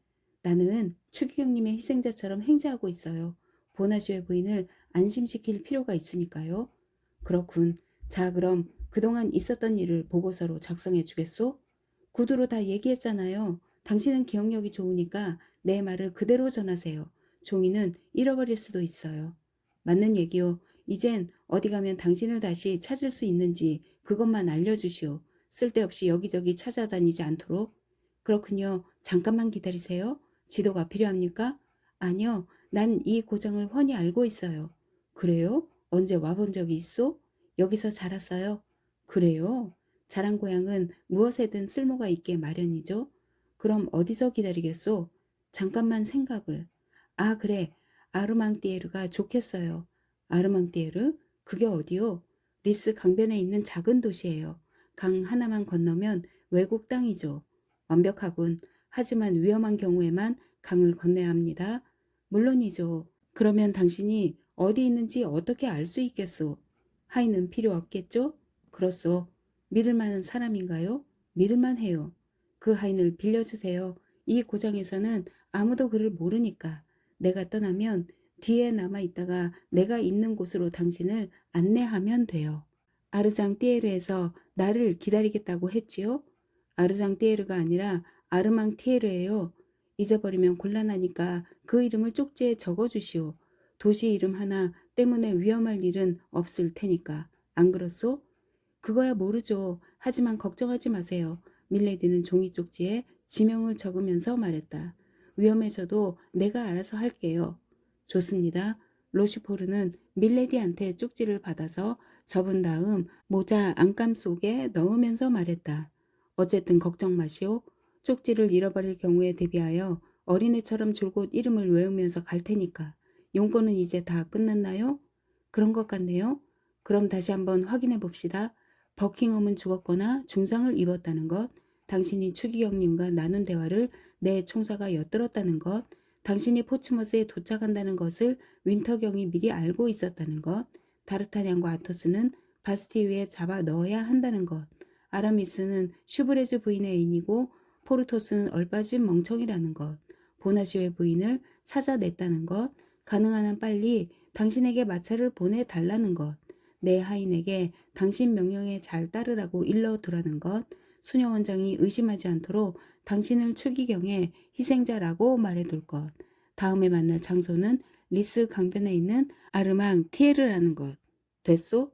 Speaker 1: 나는 추기경님의 희생자처럼 행세하고 있어요. 보나시의 부인을 안심시킬 필요가 있으니까요. 그렇군. 자, 그럼 그동안 있었던 일을 보고서로 작성해 주겠소? 구두로 다 얘기했잖아요. 당신은 기억력이 좋으니까 내 말을 그대로 전하세요. 종이는 잃어버릴 수도 있어요. 맞는 얘기요. 이젠 어디 가면 당신을 다시 찾을 수 있는지 그것만 알려주시오. 쓸데없이 여기저기 찾아다니지 않도록. 그렇군요. 잠깐만 기다리세요. 지도가 필요합니까? 아니요. 난 이 고장을 훤히 알고 있어요. 그래요? 언제 와본 적이 있어? 여기서 자랐어요. 그래요? 자란 고향은 무엇에든 쓸모가 있게 마련이죠. 그럼 어디서 기다리겠소? 잠깐만 생각을. 아, 그래. 아르망띠에르가 좋겠어요. 아르망띠에르? 그게 어디요? 리스 강변에 있는 작은 도시예요. 강 하나만 건너면 외국 땅이죠. 완벽하군. 하지만 위험한 경우에만 강을 건너야 합니다. 물론이죠. 그러면 당신이 어디 있는지 어떻게 알 수 있겠소? 하인은 필요 없겠죠? 그렇소. 믿을 만한 사람인가요? 믿을만 해요. 그 하인을 빌려주세요. 이 고장에서는 아무도 그를 모르니까. 내가 떠나면 뒤에 남아있다가 내가 있는 곳으로 당신을 안내하면 돼요. 아르장 띠에르에서 나를 기다리겠다고 했지요? 아르장 띠에르가 아니라 아르망 티에르예요. 잊어버리면 곤란하니까 그 이름을 쪽지에 적어주시오. 도시 이름 하나 때문에 위험할 일은 없을 테니까. 안 그렇소? 그거야 모르죠. 하지만 걱정하지 마세요. 밀레디는 종이 쪽지에 지명을 적으면서 말했다. 위험해져도 내가 알아서 할게요. 좋습니다. 로시포르는 밀레디한테 쪽지를 받아서 접은 다음 모자 안감 속에 넣으면서 말했다. 어쨌든 걱정 마시오. 쪽지를 잃어버릴 경우에 대비하여 어린애처럼 줄곧 이름을 외우면서 갈 테니까. 용건은 이제 다 끝났나요? 그런 것 같네요. 그럼 다시 한번 확인해 봅시다. 버킹엄은 죽었거나 중상을 입었다는 것, 당신이 추기경님과 나눈 대화를 내 총사가 엿들었다는 것, 당신이 포츠머스에 도착한다는 것을 윈터경이 미리 알고 있었다는 것, 다르타냥과 아토스는 바스티유에 잡아 넣어야 한다는 것, 아라미스는 슈브레즈 부인의 애인이고 포르토스는 얼빠진 멍청이라는 것, 보나시오의 부인을 찾아냈다는 것, 가능한 한 빨리 당신에게 마차를 보내달라는 것, 내 하인에게 당신 명령에 잘 따르라고 일러두라는 것, 수녀 원장이 의심하지 않도록 당신을 추기경의 희생자라고 말해둘 것, 다음에 만날 장소는 리스 강변에 있는 아르망 티에르라는 것. 됐소?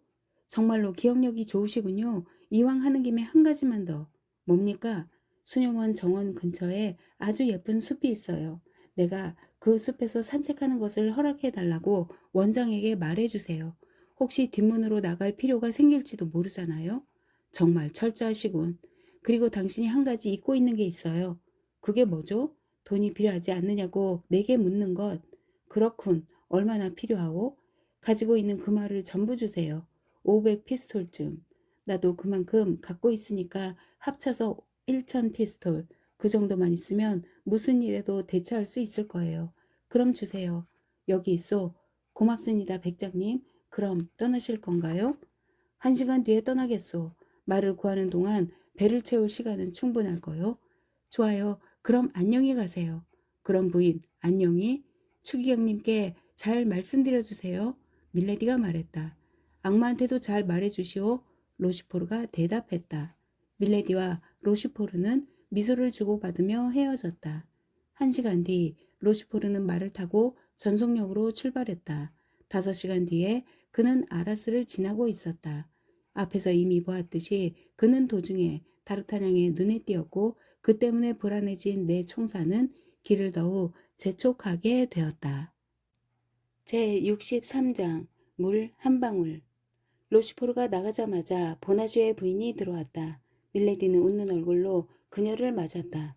Speaker 1: 정말로 기억력이 좋으시군요. 이왕 하는 김에 한 가지만 더. 뭡니까? 수녀원 정원 근처에 아주 예쁜 숲이 있어요. 내가 그 숲에서 산책하는 것을 허락해 달라고 원장에게 말해주세요. 혹시 뒷문으로 나갈 필요가 생길지도 모르잖아요. 정말 철저하시군. 그리고 당신이 한 가지 잊고 있는 게 있어요. 그게 뭐죠? 돈이 필요하지 않느냐고 내게 묻는 것. 그렇군. 얼마나 필요하오? 가지고 있는 그 말을 전부 주세요. 500 피스톨쯤. 나도 그만큼 갖고 있으니까 합쳐서 1000 피스톨. 그 정도만 있으면 무슨 일에도 대처할 수 있을 거예요. 그럼 주세요. 여기 있어. 고맙습니다, 백장님. 그럼 떠나실 건가요? 1시간 뒤에 떠나겠소. 말을 구하는 동안 배를 채울 시간은 충분할 거요. 좋아요. 그럼 안녕히 가세요. 그럼 부인, 안녕히. 추기경님께 잘 말씀드려 주세요. 밀레디가 말했다. 악마한테도 잘 말해주시오. 로시포르가 대답했다. 밀레디와 로시포르는 미소를 주고받으며 헤어졌다. 1시간 뒤 로시포르는 말을 타고 전속력으로 출발했다. 5시간 뒤에 그는 아라스를 지나고 있었다. 앞에서 이미 보았듯이 그는 도중에 다르타냥의 눈에 띄었고 그 때문에 불안해진 내 총사는 길을 더욱 재촉하게 되었다. 제63장 물 한 방울. 로시포르가 나가자마자 보나시오의 부인이 들어왔다. 밀레디는 웃는 얼굴로 그녀를 맞았다.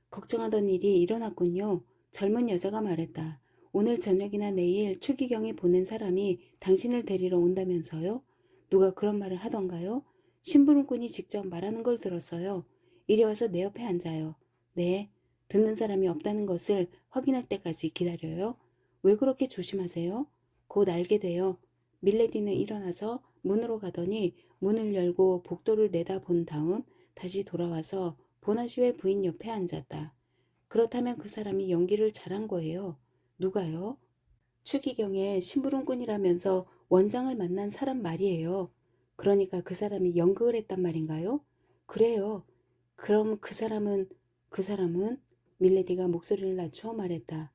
Speaker 1: 걱정하던 일이 일어났군요. 젊은 여자가 말했다. 오늘 저녁이나 내일 추기경이 보낸 사람이 당신을 데리러 온다면서요? 누가 그런 말을 하던가요? 심부름꾼이 직접 말하는 걸 들었어요. 이리 와서 내 옆에 앉아요. 네. 듣는 사람이 없다는 것을 확인할 때까지 기다려요. 왜 그렇게 조심하세요? 곧 알게 돼요. 밀레디는 일어나서 문으로 가더니 문을 열고 복도를 내다본 다음 다시 돌아와서 보나시오의 부인 옆에 앉았다. 그렇다면 그 사람이 연기를 잘한 거예요. 누가요? 추기경의 심부름꾼이라면서 원장을 만난 사람 말이에요. 그러니까 그 사람이 연극을 했단 말인가요? 그래요. 그럼 그 사람은 밀레디가 목소리를 낮춰 말했다.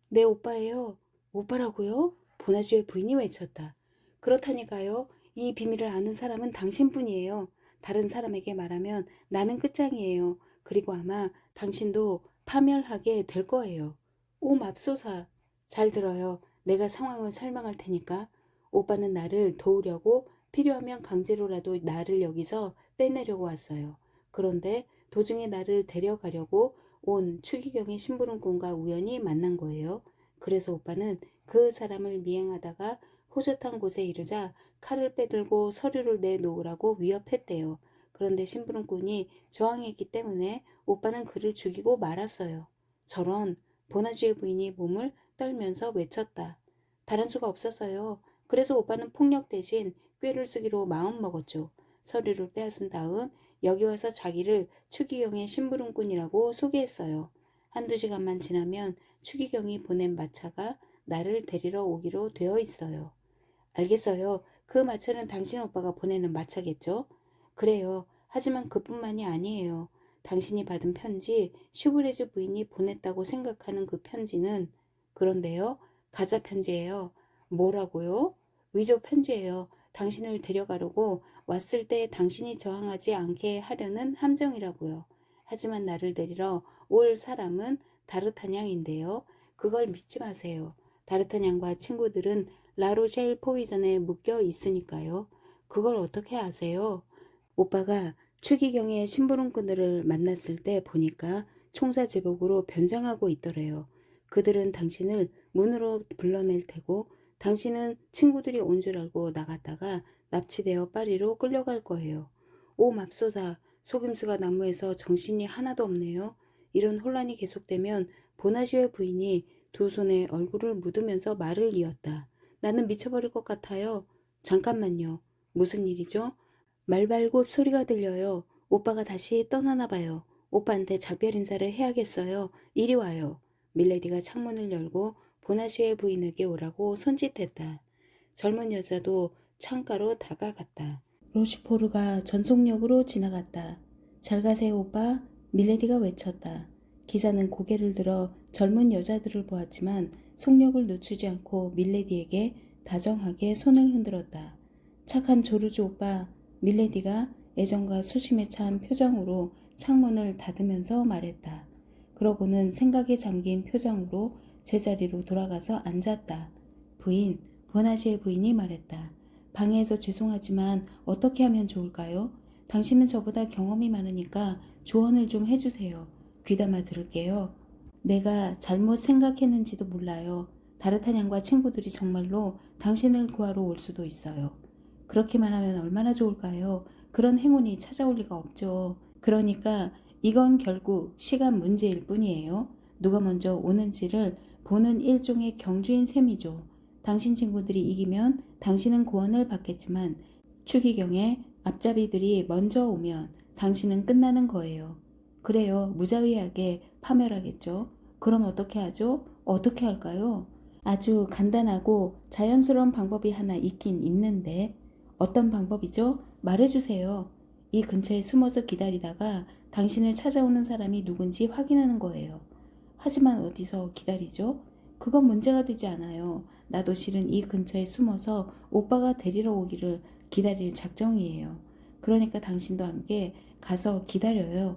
Speaker 1: 내 오빠예요. 오빠라고요? 보나시의 부인이 외쳤다. 그렇다니까요. 이 비밀을 아는 사람은 당신뿐이에요. 다른 사람에게 말하면 나는 끝장이에요. 그리고 아마 당신도 파멸하게 될 거예요. 오 맙소사. 잘 들어요. 내가 상황을 설명할 테니까. 오빠는 나를 도우려고 필요하면 강제로라도 나를 여기서 빼내려고 왔어요. 그런데 도중에 나를 데려가려고 온 추기경의 심부름꾼과 우연히 만난 거예요. 그래서 오빠는 그 사람을 미행하다가 호젓한 곳에 이르자 칼을 빼들고 서류를 내놓으라고 위협했대요. 그런데 심부름꾼이 저항했기 때문에 오빠는 그를 죽이고 말았어요. 저런. 보나주의 부인이 몸을 떨면서 외쳤다. 다른 수가 없었어요. 그래서 오빠는 폭력 대신 꾀를 쓰기로 마음먹었죠. 서류를 빼앗은 다음 여기 와서 자기를 추기경의 심부름꾼이라고 소개했어요. 한두 시간만 지나면 추기경이 보낸 마차가 나를 데리러 오기로 되어 있어요. 알겠어요. 그 마차는 당신 오빠가 보내는 마차겠죠? 그래요. 하지만 그뿐만이 아니에요. 당신이 받은 편지, 슈브레즈 부인이 보냈다고 생각하는 그 편지는 그런데요. 가짜 편지예요. 뭐라고요? 위조 편지예요. 당신을 데려가려고 왔을 때 당신이 저항하지 않게 하려는 함정이라고요. 하지만 나를 데리러 올 사람은 다르타냥인데요. 그걸 믿지 마세요. 다르타냥과 친구들은 라로셸 포이전에 묶여 있으니까요. 그걸 어떻게 아세요? 오빠가 추기경의 심부름꾼들을 만났을 때 보니까 총사 제복으로 변장하고 있더래요. 그들은 당신을 문으로 불러낼 테고 당신은 친구들이 온 줄 알고 나갔다가 납치되어 파리로 끌려갈 거예요. 오 맙소사, 속임수가 난무해서 정신이 하나도 없네요. 이런 혼란이 계속되면 보나시오 부인이 두 손에 얼굴을 묻으면서 말을 이었다. 나는 미쳐버릴 것 같아요. 잠깐만요. 무슨 일이죠? 말발굽 소리가 들려요. 오빠가 다시 떠나나 봐요. 오빠한테 작별 인사를 해야겠어요. 이리 와요. 밀레디가 창문을 열고 보나시오의 부인에게 오라고 손짓했다. 젊은 여자도 창가로 다가갔다. 로슈포르가 전속력으로 지나갔다. 잘 가세요, 오빠. 밀레디가 외쳤다. 기사는 고개를 들어 젊은 여자들을 보았지만 속력을 늦추지 않고 밀레디에게 다정하게 손을 흔들었다. 착한 조르주 오빠. 밀레디가 애정과 수심에 찬 표정으로 창문을 닫으면서 말했다. 그러고는 생각에 잠긴 표정으로 제자리로 돌아가서 앉았다. 부인, 버나시의 부인이 말했다. 방해해서 죄송하지만 어떻게 하면 좋을까요? 당신은 저보다 경험이 많으니까 조언을 좀 해주세요. 귀담아 들을게요. 내가 잘못 생각했는지도 몰라요. 다르타냥과 친구들이 정말로 당신을 구하러 올 수도 있어요. 그렇게만 하면 얼마나 좋을까요? 그런 행운이 찾아올 리가 없죠. 그러니까 이건 결국 시간 문제일 뿐이에요. 누가 먼저 오는지를 보는 일종의 경주인 셈이죠. 당신 친구들이 이기면 당신은 구원을 받겠지만 추기경의 앞잡이들이 먼저 오면 당신은 끝나는 거예요. 그래요. 무자비하게 파멸하겠죠. 그럼 어떻게 하죠? 어떻게 할까요? 아주 간단하고 자연스러운 방법이 하나 있긴 있는데 어떤 방법이죠? 말해주세요. 이 근처에 숨어서 기다리다가 당신을 찾아오는 사람이 누군지 확인하는 거예요. 하지만 어디서 기다리죠? 그건 문제가 되지 않아요. 나도 실은 이 근처에 숨어서 오빠가 데리러 오기를 기다릴 작정이에요. 그러니까 당신도 함께 가서 기다려요.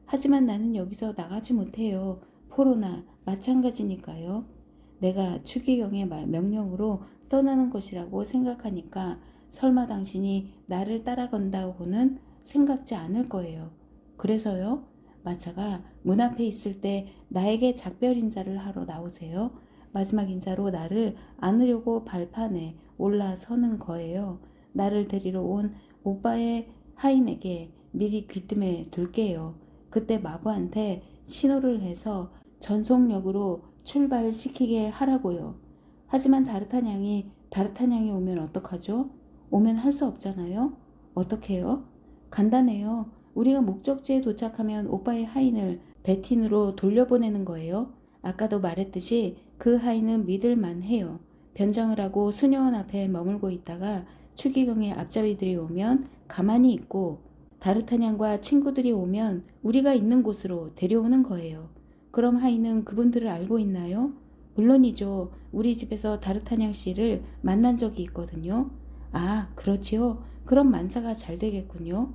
Speaker 1: 하지만 나는 여기서 나가지 못해요. 포로나 마찬가지니까요. 내가 추기경의 명령으로 떠나는 것이라고 생각하니까 설마 당신이 나를 따라간다고는 생각지 않을 거예요. 그래서요. 마차가 문 앞에 있을 때 나에게 작별 인사를 하러 나오세요. 마지막 인사로 나를 안으려고 발판에 올라서는 거예요. 나를 데리러 온 오빠의 하인에게 미리 귀뜸해 둘게요. 그때 마부한테 신호를 해서 전속력으로 출발시키게 하라고요. 하지만 다르타냥이 오면 어떡하죠? 오면 할 수 없잖아요. 어떻게 해요? 간단해요. 우리가 목적지에 도착하면 오빠의 하인을 베틴으로 돌려보내는 거예요. 아까도 말했듯이 그 하인은 믿을만 해요. 변장을 하고 수녀원 앞에 머물고 있다가 추기경의 앞잡이들이 오면 가만히 있고 다르타냥과 친구들이 오면 우리가 있는 곳으로 데려오는 거예요. 그럼 하인은 그분들을 알고 있나요? 물론이죠. 우리 집에서 다르타냥 씨를 만난 적이 있거든요. 아, 그렇지요. 그럼 만사가 잘 되겠군요.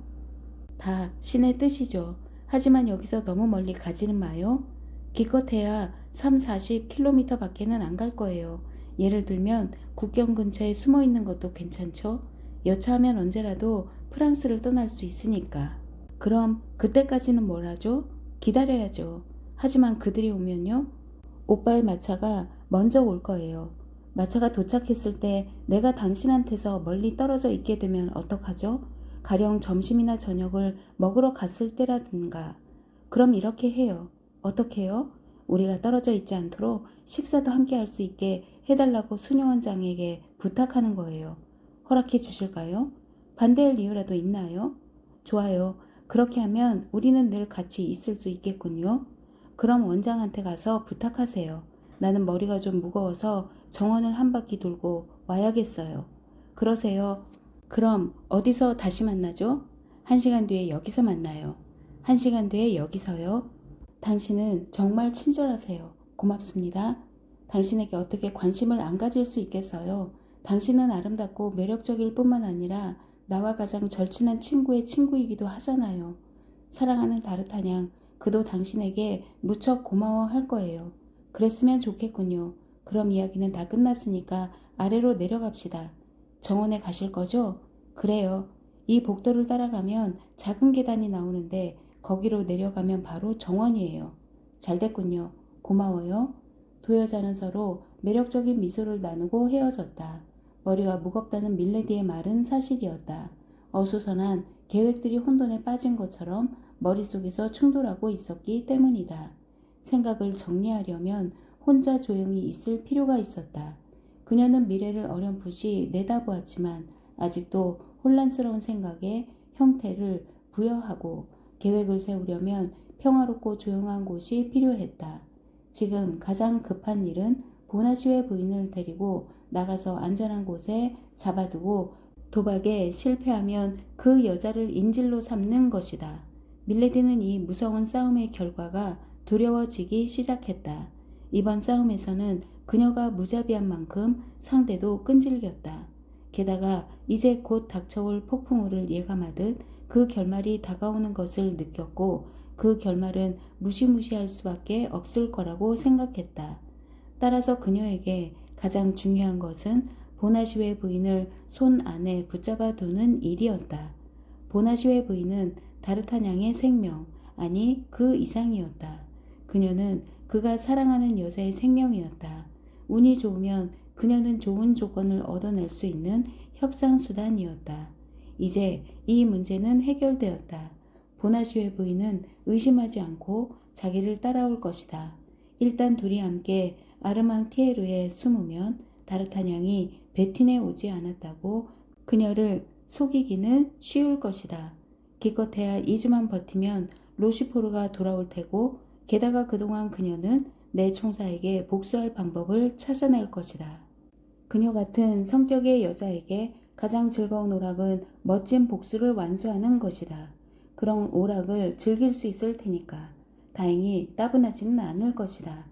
Speaker 1: 다 신의 뜻이죠. 하지만 여기서 너무 멀리 가지는 마요. 기껏해야 3, 40km 밖에는 안 갈 거예요. 예를 들면 국경 근처에 숨어 있는 것도 괜찮죠? 여차하면 언제라도 프랑스를 떠날 수 있으니까. 그럼 그때까지는 뭘 하죠? 기다려야죠. 하지만 그들이 오면요? 오빠의 마차가 먼저 올 거예요. 마차가 도착했을 때 내가 당신한테서 멀리 떨어져 있게 되면 어떡하죠? 가령 점심이나 저녁을 먹으러 갔을 때라든가. 그럼 이렇게 해요. 어떻게 해요? 우리가 떨어져 있지 않도록 식사도 함께 할 수 있게 해달라고 수녀원장에게 부탁하는 거예요. 허락해 주실까요? 반대할 이유라도 있나요? 좋아요. 그렇게 하면 우리는 늘 같이 있을 수 있겠군요. 그럼 원장한테 가서 부탁하세요. 나는 머리가 좀 무거워서 정원을 한 바퀴 돌고 와야겠어요. 그러세요. 그럼 어디서 다시 만나죠? 1시간 뒤에 여기서 만나요. 1시간 뒤에 여기서요. 당신은 정말 친절하세요. 고맙습니다. 당신에게 어떻게 관심을 안 가질 수 있겠어요? 당신은 아름답고 매력적일 뿐만 아니라 나와 가장 절친한 친구의 친구이기도 하잖아요. 사랑하는 다르타냥, 그도 당신에게 무척 고마워할 거예요. 그랬으면 좋겠군요. 그럼 이야기는 다 끝났으니까 아래로 내려갑시다. 정원에 가실 거죠? 그래요. 이 복도를 따라가면 작은 계단이 나오는데 거기로 내려가면 바로 정원이에요. 잘 됐군요. 고마워요. 두 여자는 서로 매력적인 미소를 나누고 헤어졌다. 머리가 무겁다는 밀레디의 말은 사실이었다. 어수선한 계획들이 혼돈에 빠진 것처럼 머릿속에서 충돌하고 있었기 때문이다. 생각을 정리하려면 혼자 조용히 있을 필요가 있었다. 그녀는 미래를 어렴풋이 내다보았지만 아직도 혼란스러운 생각에 형태를 부여하고 계획을 세우려면 평화롭고 조용한 곳이 필요했다. 지금 가장 급한 일은 보나시웨 부인을 데리고 나가서 안전한 곳에 잡아두고 도박에 실패하면 그 여자를 인질로 삼는 것이다. 밀레디는 이 무서운 싸움의 결과가 두려워지기 시작했다. 이번 싸움에서는 그녀가 무자비한 만큼 상대도 끈질겼다. 게다가 이제 곧 닥쳐올 폭풍우를 예감하듯 그 결말이 다가오는 것을 느꼈고 그 결말은 무시무시할 수밖에 없을 거라고 생각했다. 따라서 그녀에게 가장 중요한 것은 보나시웨 부인을 손 안에 붙잡아 두는 일이었다. 보나시웨 부인은 다르타냥의 생명, 아니 그 이상이었다. 그녀는 그가 사랑하는 여자의 생명이었다. 운이 좋으면 그녀는 좋은 조건을 얻어낼 수 있는 협상수단이었다. 이제 이 문제는 해결되었다. 보나시웨 부인은 의심하지 않고 자기를 따라올 것이다. 일단 둘이 함께 아르망티에르에 숨으면 다르타냥이 베틴에 오지 않았다고 그녀를 속이기는 쉬울 것이다. 기껏해야 2주만 버티면 로시포르가 돌아올 테고 게다가 그동안 그녀는 내 총사에게 복수할 방법을 찾아낼 것이다. 그녀 같은 성격의 여자에게 가장 즐거운 오락은 멋진 복수를 완수하는 것이다. 그런 오락을 즐길 수 있을 테니까. 다행히 따분하지는 않을 것이다.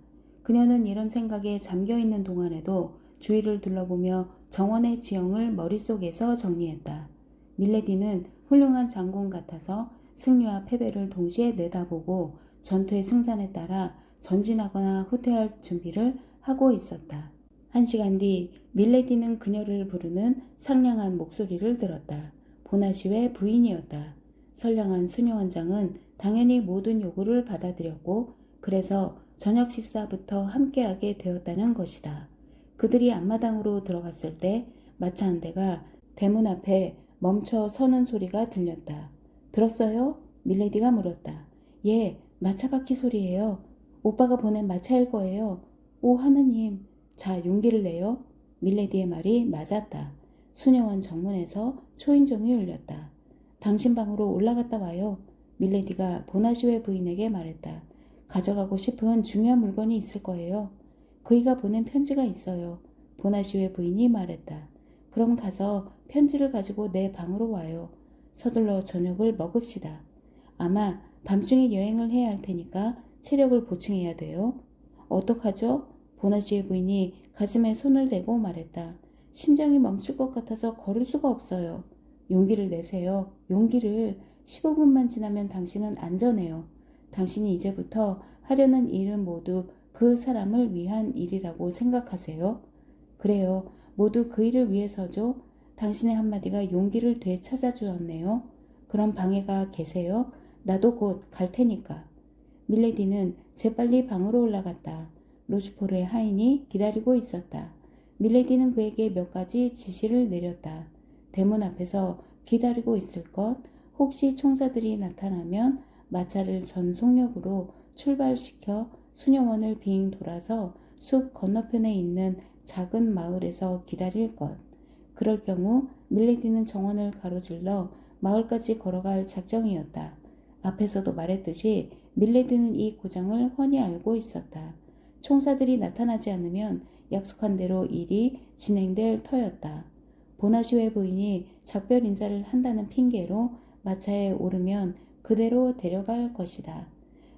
Speaker 1: 그녀는 이런 생각에 잠겨있는 동안에도 주위를 둘러보며 정원의 지형을 머릿속에서 정리했다. 밀레디는 훌륭한 장군 같아서 승리와 패배를 동시에 내다보고 전투의 승산에 따라 전진하거나 후퇴할 준비를 하고 있었다. 1시간 뒤 밀레디는 그녀를 부르는 상냥한 목소리를 들었다. 보나시웨 부인이었다. 선량한 수녀원장은 당연히 모든 요구를 받아들였고 그래서 저녁 식사부터 함께하게 되었다는 것이다. 그들이 앞마당으로 들어갔을 때 마차 한 대가 대문 앞에 멈춰 서는 소리가 들렸다. 들었어요? 밀레디가 물었다. 예, 마차 바퀴 소리예요. 오빠가 보낸 마차일 거예요. 오 하느님. 자, 용기를 내요. 밀레디의 말이 맞았다. 수녀원 정문에서 초인종이 울렸다. 당신 방으로 올라갔다 와요. 밀레디가 보나시웨 부인에게 말했다. 가져가고 싶은 중요한 물건이 있을 거예요. 그이가 보낸 편지가 있어요. 보나시오의 부인이 말했다. 그럼 가서 편지를 가지고 내 방으로 와요. 서둘러 저녁을 먹읍시다. 아마 밤중에 여행을 해야 할 테니까 체력을 보충해야 돼요. 어떡하죠? 보나시오의 부인이 가슴에 손을 대고 말했다. 심장이 멈출 것 같아서 걸을 수가 없어요. 용기를 내세요. 용기를. 15분만 지나면 당신은 안전해요. 당신이 이제부터 하려는 일은 모두 그 사람을 위한 일이라고 생각하세요. 그래요. 모두 그 일을 위해서죠. 당신의 한마디가 용기를 되찾아 주었네요. 그럼 방해가 계세요? 나도 곧 갈 테니까. 밀레디는 재빨리 방으로 올라갔다. 로슈포르의 하인이 기다리고 있었다. 밀레디는 그에게 몇 가지 지시를 내렸다. 대문 앞에서 기다리고 있을 것, 혹시 총사들이 나타나면 마차를 전속력으로 출발시켜 수녀원을 빙 돌아서 숲 건너편에 있는 작은 마을에서 기다릴 것. 그럴 경우 밀레디는 정원을 가로질러 마을까지 걸어갈 작정이었다. 앞에서도 말했듯이 밀레디는 이 고장을 훤히 알고 있었다. 총사들이 나타나지 않으면 약속한 대로 일이 진행될 터였다. 보나시오의 부인이 작별 인사를 한다는 핑계로 마차에 오르면 그대로 데려갈 것이다.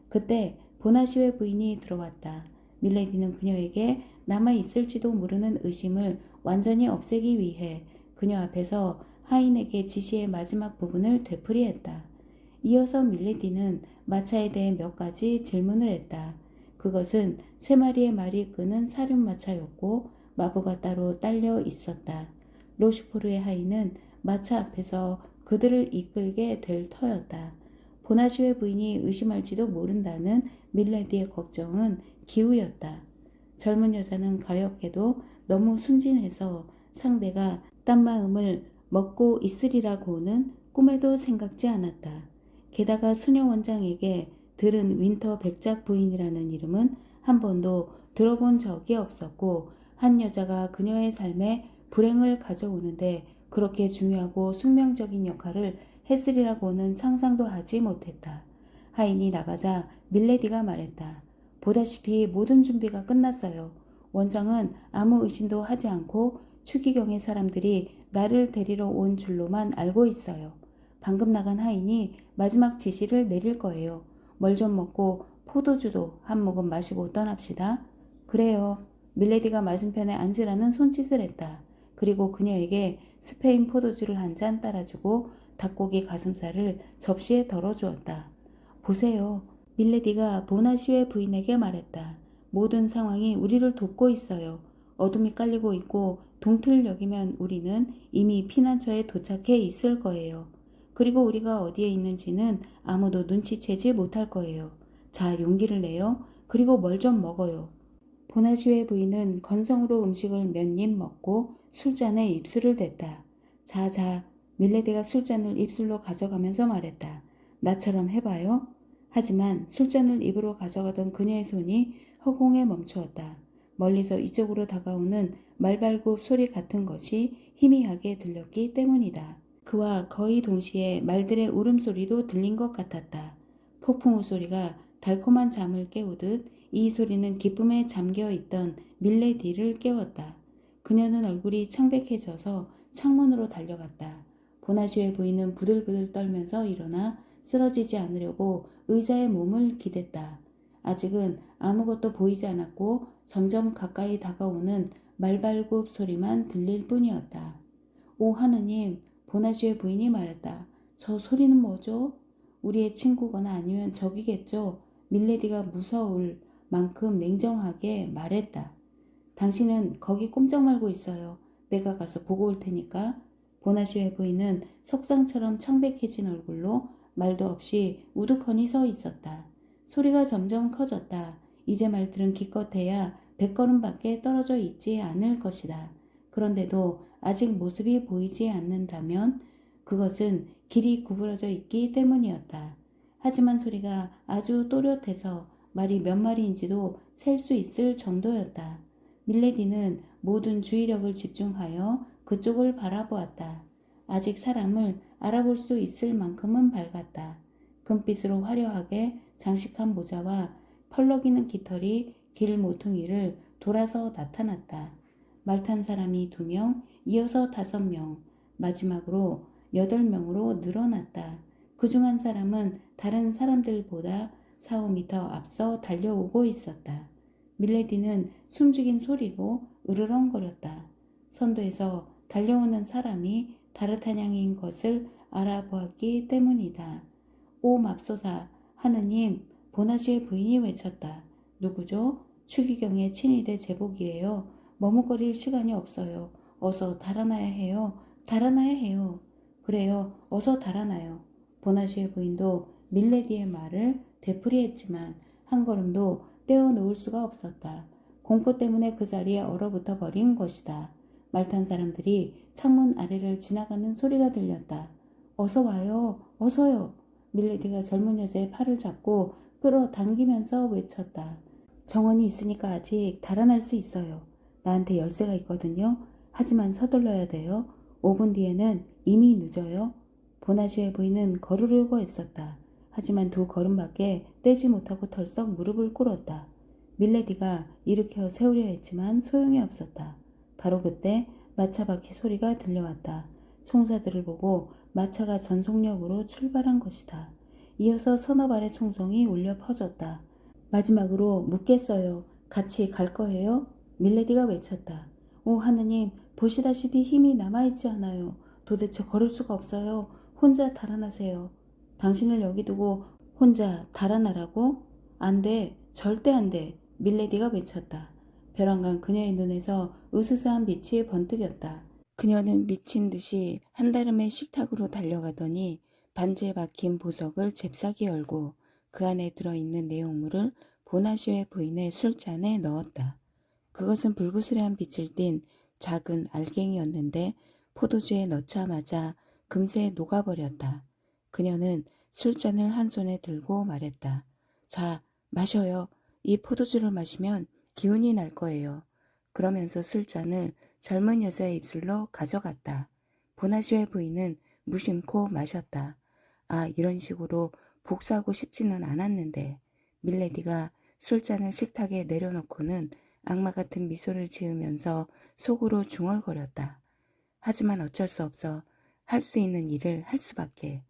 Speaker 1: 그때 보나시오의 부인이 들어왔다. 밀레디는 그녀에게 남아있을지도 모르는 의심을 완전히 없애기 위해 그녀 앞에서 하인에게 지시의 마지막 부분을 되풀이했다. 이어서 밀레디는 마차에 대해 몇 가지 질문을 했다. 그것은 3마리의 말이 끄는 사륜마차였고 마부가 따로 딸려 있었다. 로슈포르의 하인은 마차 앞에서 그들을 이끌게 될 터였다. 보나시오의 부인이 의심할지도 모른다는 밀레디의 걱정은 기우였다. 젊은 여자는 가엾게도 너무 순진해서 상대가 딴 마음을 먹고 있으리라고는 꿈에도 생각지 않았다. 게다가 수녀 원장에게 들은 윈터 백작 부인이라는 이름은 한 번도 들어본 적이 없었고 한 여자가 그녀의 삶에 불행을 가져오는데 그렇게 중요하고 숙명적인 역할을 했으리라고는 상상도 하지 못했다. 하인이 나가자 밀레디가 말했다. 보다시피 모든 준비가 끝났어요. 원장은 아무 의심도 하지 않고 추기경의 사람들이 나를 데리러 온 줄로만 알고 있어요. 방금 나간 하인이 마지막 지시를 내릴 거예요. 뭘 좀 먹고 포도주도 한 모금 마시고 떠납시다. 그래요. 밀레디가 맞은편에 앉으라는 손짓을 했다. 그리고 그녀에게 스페인 포도주를 한 잔 따라주고 닭고기 가슴살을 접시에 덜어주었다. 보세요. 밀레디가 보나시오의 부인에게 말했다. 모든 상황이 우리를 돕고 있어요. 어둠이 깔리고 있고 동틀녘이면 우리는 이미 피난처에 도착해 있을 거예요. 그리고 우리가 어디에 있는지는 아무도 눈치채지 못할 거예요. 자, 용기를 내요. 그리고 뭘 좀 먹어요. 보나시오의 부인은 건성으로 음식을 몇 입 먹고 술잔에 입술을 댔다. 자, 밀레디가 술잔을 입술로 가져가면서 말했다. 나처럼 해봐요. 하지만 술잔을 입으로 가져가던 그녀의 손이 허공에 멈추었다. 멀리서 이쪽으로 다가오는 말발굽 소리 같은 것이 희미하게 들렸기 때문이다. 그와 거의 동시에 말들의 울음소리도 들린 것 같았다. 폭풍우 소리가 달콤한 잠을 깨우듯 이 소리는 기쁨에 잠겨 있던 밀레디를 깨웠다. 그녀는 얼굴이 창백해져서 창문으로 달려갔다. 보나시오의 부인은 부들부들 떨면서 일어나 쓰러지지 않으려고 의자에 몸을 기댔다. 아직은 아무것도 보이지 않았고 점점 가까이 다가오는 말발굽 소리만 들릴 뿐이었다. 오 하느님, 보나시오의 부인이 말했다. 저 소리는 뭐죠? 우리의 친구거나 아니면 적이겠죠. 밀레디가 무서울 만큼 냉정하게 말했다. 당신은 거기 꼼짝 말고 있어요. 내가 가서 보고 올 테니까. 보나시오의 부인은 석상처럼 창백해진 얼굴로 말도 없이 우두커니 서 있었다. 소리가 점점 커졌다. 이제 말들은 기껏해야 100걸음밖에 떨어져 있지 않을 것이다. 그런데도 아직 모습이 보이지 않는다면 그것은 길이 구부러져 있기 때문이었다. 하지만 소리가 아주 또렷해서 말이 몇 마리인지도 셀 수 있을 정도였다. 밀레디는 모든 주의력을 집중하여 그쪽을 바라보았다. 아직 사람을 알아볼 수 있을 만큼은 밝았다. 금빛으로 화려하게 장식한 모자와 펄럭이는 깃털이 길 모퉁이를 돌아서 나타났다. 말 탄 사람이 2명, 이어서 5명, 마지막으로 8명으로 늘어났다. 그중 한 사람은 다른 사람들보다 4, 5미터 앞서 달려오고 있었다. 밀레디는 숨죽인 소리로 으르렁거렸다. 선도에서 달려오는 사람이 다르타냥인 것을 알아보았기 때문이다. 오 맙소사, 하느님, 보나시의 부인이 외쳤다. 누구죠? 추기경의 친위대 제복이에요. 머뭇거릴 시간이 없어요. 어서 달아나야 해요. 달아나야 해요. 그래요. 어서 달아나요. 보나시의 부인도 밀레디의 말을 되풀이했지만 한 걸음도 떼어놓을 수가 없었다. 공포 때문에 그 자리에 얼어붙어 버린 것이다. 말 탄 사람들이 창문 아래를 지나가는 소리가 들렸다. 어서 와요. 어서요. 밀레디가 젊은 여자의 팔을 잡고 끌어당기면서 외쳤다. 정원이 있으니까 아직 달아날 수 있어요. 나한테 열쇠가 있거든요. 하지만 서둘러야 돼요. 5분 뒤에는 이미 늦어요. 보나시의 부인은 걸으려고 했었다. 하지만 2걸음밖에 떼지 못하고 털썩 무릎을 꿇었다. 밀레디가 일으켜 세우려 했지만 소용이 없었다. 바로 그때 마차 바퀴 소리가 들려왔다. 총사들을 보고 마차가 전속력으로 출발한 것이다. 이어서 서너 발의 총성이 울려 퍼졌다. 마지막으로 묻겠어요. 같이 갈 거예요? 밀레디가 외쳤다. 오 하느님, 보시다시피 힘이 남아있지 않아요. 도대체 걸을 수가 없어요. 혼자 달아나세요. 당신을 여기 두고 혼자 달아나라고? 안 돼. 절대 안 돼. 밀레디가 외쳤다. 벼랑간 그녀의 눈에서 으스스한 빛이 번뜩였다. 그녀는 미친 듯이 한달음의 식탁으로 달려가더니 반지에 박힌 보석을 잽싸게 열고 그 안에 들어있는 내용물을 보나시오의 부인의 술잔에 넣었다. 그것은 불구스레한 빛을 띤 작은 알갱이였는데 포도주에 넣자마자 금세 녹아버렸다. 그녀는 술잔을 한 손에 들고 말했다. 자, 마셔요. 이 포도주를 마시면 기운이 날 거예요. 그러면서 술잔을 젊은 여자의 입술로 가져갔다. 보나시오의 부인은 무심코 마셨다. 아, 이런 식으로 복수하고 싶지는 않았는데 밀레디가 술잔을 식탁에 내려놓고는 악마 같은 미소를 지으면서 속으로 중얼거렸다. 하지만 어쩔 수 없어. 할 수 있는 일을 할 수밖에.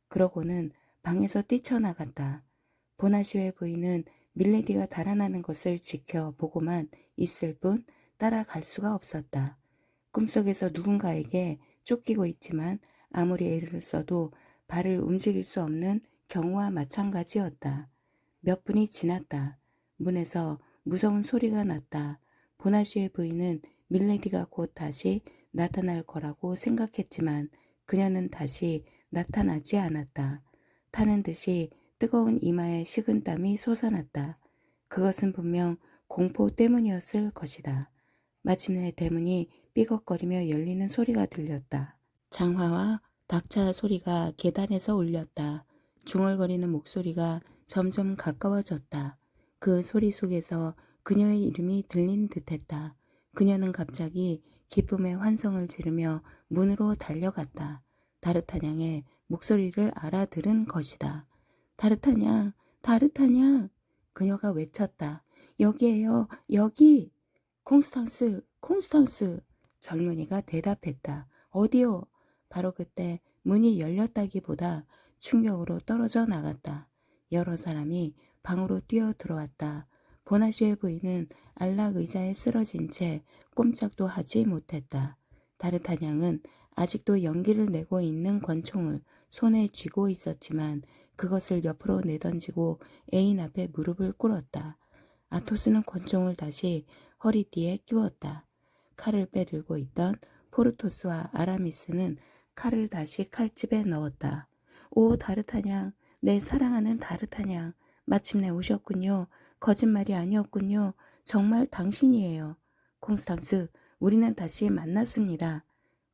Speaker 1: 그러고는 방에서 뛰쳐나갔다. 보나시오의 부인은 밀레디가 달아나는 것을 지켜보고만 있을 뿐 따라갈 수가 없었다. 꿈속에서 누군가에게 쫓기고 있지만 아무리 애를 써도 발을 움직일 수 없는 경우와 마찬가지였다. 몇 분이 지났다. 문에서 무서운 소리가 났다. 보나시의 부인은 밀레디가 곧 다시 나타날 거라고 생각했지만 그녀는 다시 나타나지 않았다. 타는 듯이 뜨거운 이마에 식은땀이 솟아났다. 그것은 분명 공포 때문이었을 것이다. 마침내 대문이 삐걱거리며 열리는 소리가 들렸다. 장화와 박차 소리가 계단에서 울렸다. 중얼거리는 목소리가 점점 가까워졌다. 그 소리 속에서 그녀의 이름이 들린 듯했다. 그녀는 갑자기 기쁨의 환성을 지르며 문으로 달려갔다. 다르타냥의 목소리를 알아들은 것이다. 다르타냥, 다르타냥! 그녀가 외쳤다. 여기에요, 여기! 콩스탕스, 콩스탕스! 젊은이가 대답했다. 어디요? 바로 그때 문이 열렸다기보다 충격으로 떨어져 나갔다. 여러 사람이 방으로 뛰어 들어왔다. 보나시오의 부인은 안락 의자에 쓰러진 채 꼼짝도 하지 못했다. 다르타냥은 아직도 연기를 내고 있는 권총을 손에 쥐고 있었지만 그것을 옆으로 내던지고 애인 앞에 무릎을 꿇었다. 아토스는 권총을 다시 허리띠에 끼웠다. 칼을 빼들고 있던 포르토스와 아라미스는 칼을 다시 칼집에 넣었다. 오 다르타냥, 내 사랑하는 다르타냥, 마침내 오셨군요. 거짓말이 아니었군요. 정말 당신이에요. 콩스탕스, 우리는 다시 만났습니다.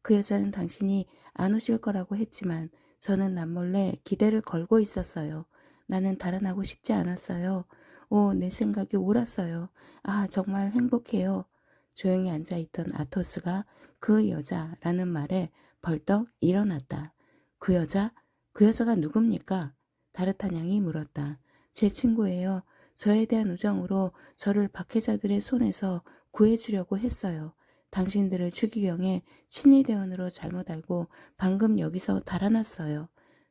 Speaker 1: 그 여자는 당신이 안 오실 거라고 했지만 저는 남몰래 기대를 걸고 있었어요. 나는 달아나고 싶지 않았어요. 오, 내 생각이 옳았어요. 아, 정말 행복해요. 조용히 앉아있던 아토스가 그 여자라는 말에 벌떡 일어났다. 그 여자? 그 여자가 누굽니까? 다르타냥이 물었다. 제 친구예요. 저에 대한 우정으로 저를 박해자들의 손에서 구해주려고 했어요. 당신들을 추기경의 친위대원으로 잘못 알고 방금 여기서 달아났어요.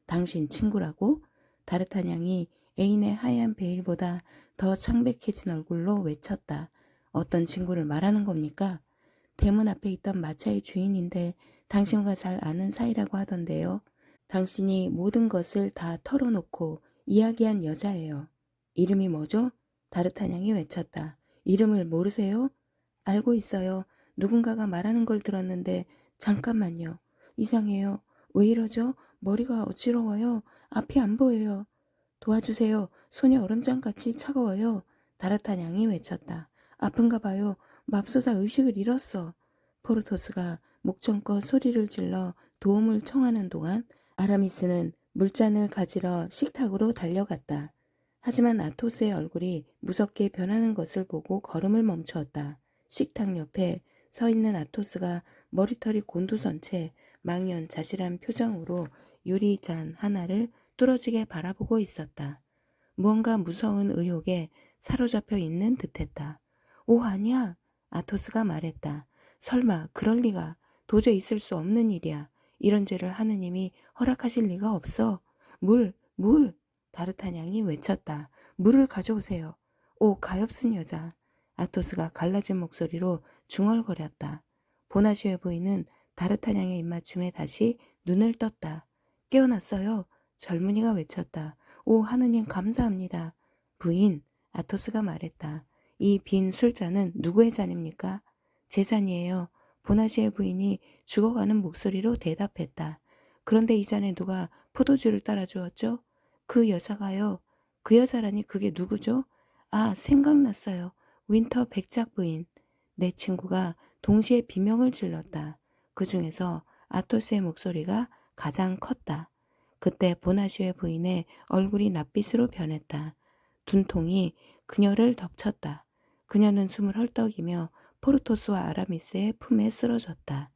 Speaker 1: 당신 친구라고? 다르타냥이 애인의 하얀 베일보다 더 창백해진 얼굴로 외쳤다. 어떤 친구를 말하는 겁니까? 대문 앞에 있던 마차의 주인인데 당신과 잘 아는 사이라고 하던데요. 당신이 모든 것을 다 털어놓고 이야기한 여자예요. 이름이 뭐죠? 다르타냥이 외쳤다. 이름을 모르세요? 알고 있어요. 누군가가 말하는 걸 들었는데 잠깐만요. 이상해요. 왜 이러죠? 머리가 어지러워요. 앞이 안 보여요. 도와주세요. 손이 얼음장같이 차가워요. 다르타냥이 외쳤다. 아픈가 봐요. 맙소사 의식을 잃었어. 포르토스가 목청껏 소리를 질러 도움을 청하는 동안 아라미스는 물잔을 가지러 식탁으로 달려갔다. 하지만 아토스의 얼굴이 무섭게 변하는 것을 보고 걸음을 멈추었다. 식탁 옆에 서 있는 아토스가 머리털이 곤두선 채 망연자실한 표정으로 유리잔 하나를 뚫어지게 바라보고 있었다. 무언가 무서운 의혹에 사로잡혀 있는 듯했다. 오, 아니야. 아토스가 말했다. 설마 그럴 리가. 도저히 있을 수 없는 일이야. 이런 죄를 하느님이 허락하실 리가 없어. 물, 물! 다르타냥이 외쳤다. 물을 가져오세요. 오, 가엾은 여자. 아토스가 갈라진 목소리로 중얼거렸다. 보나시오 부인은 다르타냥의 입맞춤에 다시 눈을 떴다. 깨어났어요. 젊은이가 외쳤다. 오, 하느님 감사합니다. 부인, 아토스가 말했다. 이 빈 술잔은 누구의 잔입니까? 제 잔이에요. 보나시의 부인이 죽어가는 목소리로 대답했다. 그런데 이 잔에 누가 포도주를 따라주었죠? 그 여자가요. 그 여자라니 그게 누구죠? 아, 생각났어요. 윈터 백작 부인. 내 친구가 동시에 비명을 질렀다. 그 중에서 아토스의 목소리가 가장 컸다. 그때 보나시의 부인의 얼굴이 낯빛으로 변했다. 눈통이 그녀를 덮쳤다. 그녀는 숨을 헐떡이며 포르토스와 아라미스의 품에 쓰러졌다.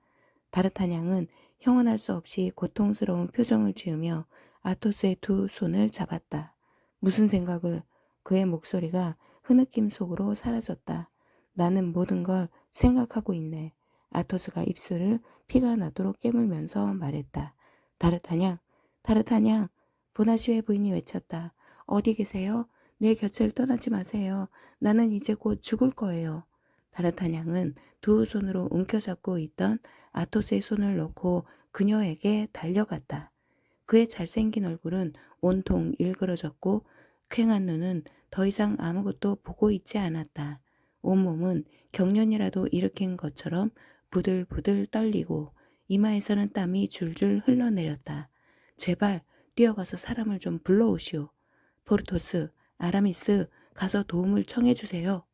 Speaker 1: 다르타냥은 형언할 수 없이 고통스러운 표정을 지으며 아토스의 두 손을 잡았다. 무슨 생각을? 그의 목소리가 흐느낌 속으로 사라졌다. 나는 모든 걸 생각하고 있네. 아토스가 입술을 피가 나도록 깨물면서 말했다. 다르타냥, 다르타냥, 보나시웨 부인이 외쳤다. 어디 계세요? 내 곁을 떠나지 마세요. 나는 이제 곧 죽을 거예요. 다르타냥은 두 손으로 움켜잡고 있던 아토스의 손을 놓고 그녀에게 달려갔다. 그의 잘생긴 얼굴은 온통 일그러졌고 퀭한 눈은 더 이상 아무것도 보고 있지 않았다. 온몸은 경련이라도 일으킨 것처럼 부들부들 떨리고 이마에서는 땀이 줄줄 흘러내렸다. 제발 뛰어가서 사람을 좀 불러오시오. 포르토스, 아라미스, 가서 도움을 청해주세요.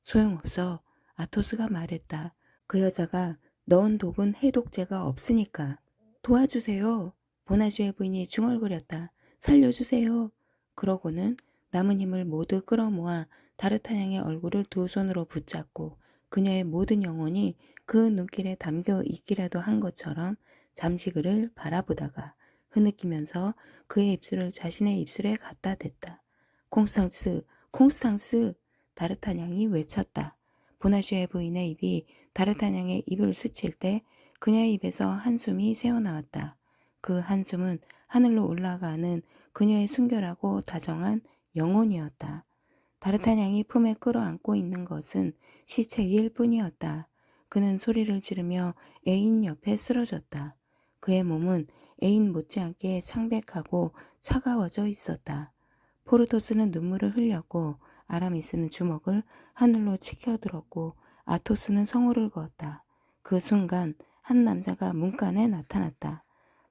Speaker 1: 소용없어. 아토스가 말했다. 그 여자가 넣은 독은 해독제가 없으니까. 도와주세요. 보나시의 부인이 중얼거렸다. 살려주세요. 그러고는 남은 힘을 모두 끌어모아 다르타냥의 얼굴을 두 손으로 붙잡고 그녀의 모든 영혼이 그 눈길에 담겨 있기라도 한 것처럼 잠시 그를 바라보다가 흐느끼면서 그의 입술을 자신의 입술에 갖다 댔다. 콩스탕스, 콩스탕스! 다르타냥이 외쳤다. 보나시오의 부인의 입이 다르타냥의 입을 스칠 때 그녀의 입에서 한숨이 새어나왔다. 그 한숨은 하늘로 올라가는 그녀의 순결하고 다정한 영혼이었다. 다르타냥이 품에 끌어안고 있는 것은 시체일 뿐이었다. 그는 소리를 지르며 애인 옆에 쓰러졌다. 그의 몸은 애인 못지않게 창백하고 차가워져 있었다. 포르토스는 눈물을 흘렸고 아라미스는 주먹을 하늘로 치켜들었고 아토스는 성호를 그었다. 그 순간 한 남자가 문간에 나타났다.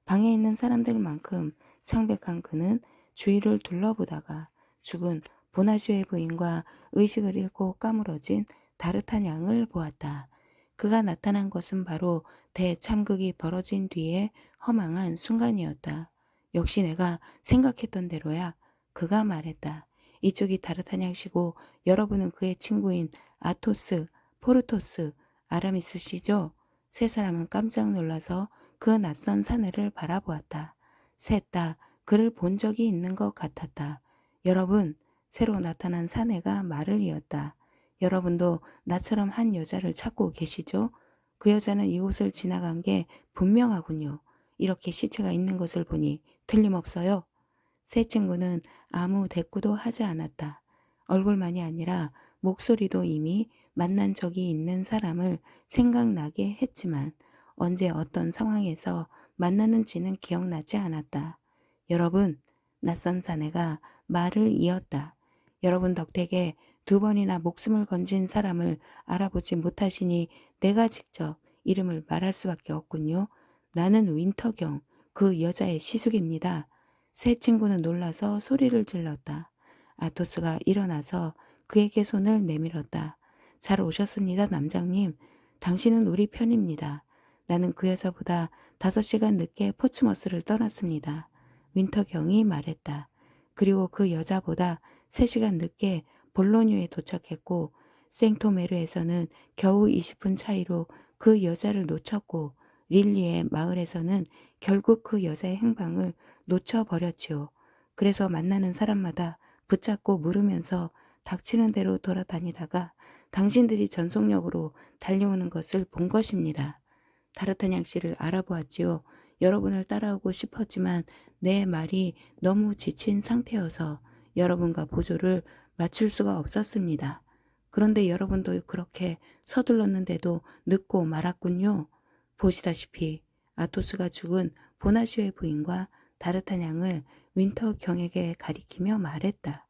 Speaker 1: 방에 있는 사람들만큼 창백한 그는 주위를 둘러보다가 죽은 보나시오의 부인과 의식을 잃고 까무러진 다르타냥을 보았다. 그가 나타난 것은 바로 대참극이 벌어진 뒤에 허망한 순간이었다. 역시 내가 생각했던 대로야. 그가 말했다. 이쪽이 다르타냥시고 여러분은 그의 친구인 아토스, 포르토스, 아라미스 씨죠? 세 사람은 깜짝 놀라서 그 낯선 사내를 바라보았다. 셋 다 그를 본 적이 있는 것 같았다. 여러분, 새로 나타난 사내가 말을 이었다. 여러분도 나처럼 한 여자를 찾고 계시죠? 그 여자는 이곳을 지나간 게 분명하군요. 이렇게 시체가 있는 것을 보니 틀림없어요. 새 친구는 아무 대꾸도 하지 않았다. 얼굴만이 아니라 목소리도 이미 만난 적이 있는 사람을 생각나게 했지만 언제 어떤 상황에서 만났는지는 기억나지 않았다. 여러분, 낯선 사내가 말을 이었다. 여러분 덕택에 2번이나 목숨을 건진 사람을 알아보지 못하시니 내가 직접 이름을 말할 수밖에 없군요. 나는 윈터경, 그 여자의 시숙입니다. 새 친구는 놀라서 소리를 질렀다. 아토스가 일어나서 그에게 손을 내밀었다. 잘 오셨습니다, 남장님. 당신은 우리 편입니다. 나는 그 여자보다 5시간 늦게 포츠머스를 떠났습니다. 윈터경이 말했다. 그리고 그 여자보다 3시간 늦게 볼로뉴에 도착했고 생토메르에서는 겨우 20분 차이로 그 여자를 놓쳤고 릴리의 마을에서는 결국 그 여자의 행방을 놓쳐버렸지요. 그래서 만나는 사람마다 붙잡고 물으면서 닥치는 대로 돌아다니다가 당신들이 전속력으로 달려오는 것을 본 것입니다. 다르타냥 씨를 알아보았지요. 여러분을 따라오고 싶었지만 내 말이 너무 지친 상태여서 여러분과 보조를 맞출 수가 없었습니다. 그런데 여러분도 그렇게 서둘렀는데도 늦고 말았군요. 보시다시피 아토스가 죽은 보나시오의 부인과 다르타냥을 윈터 경에게 가리키며 말했다.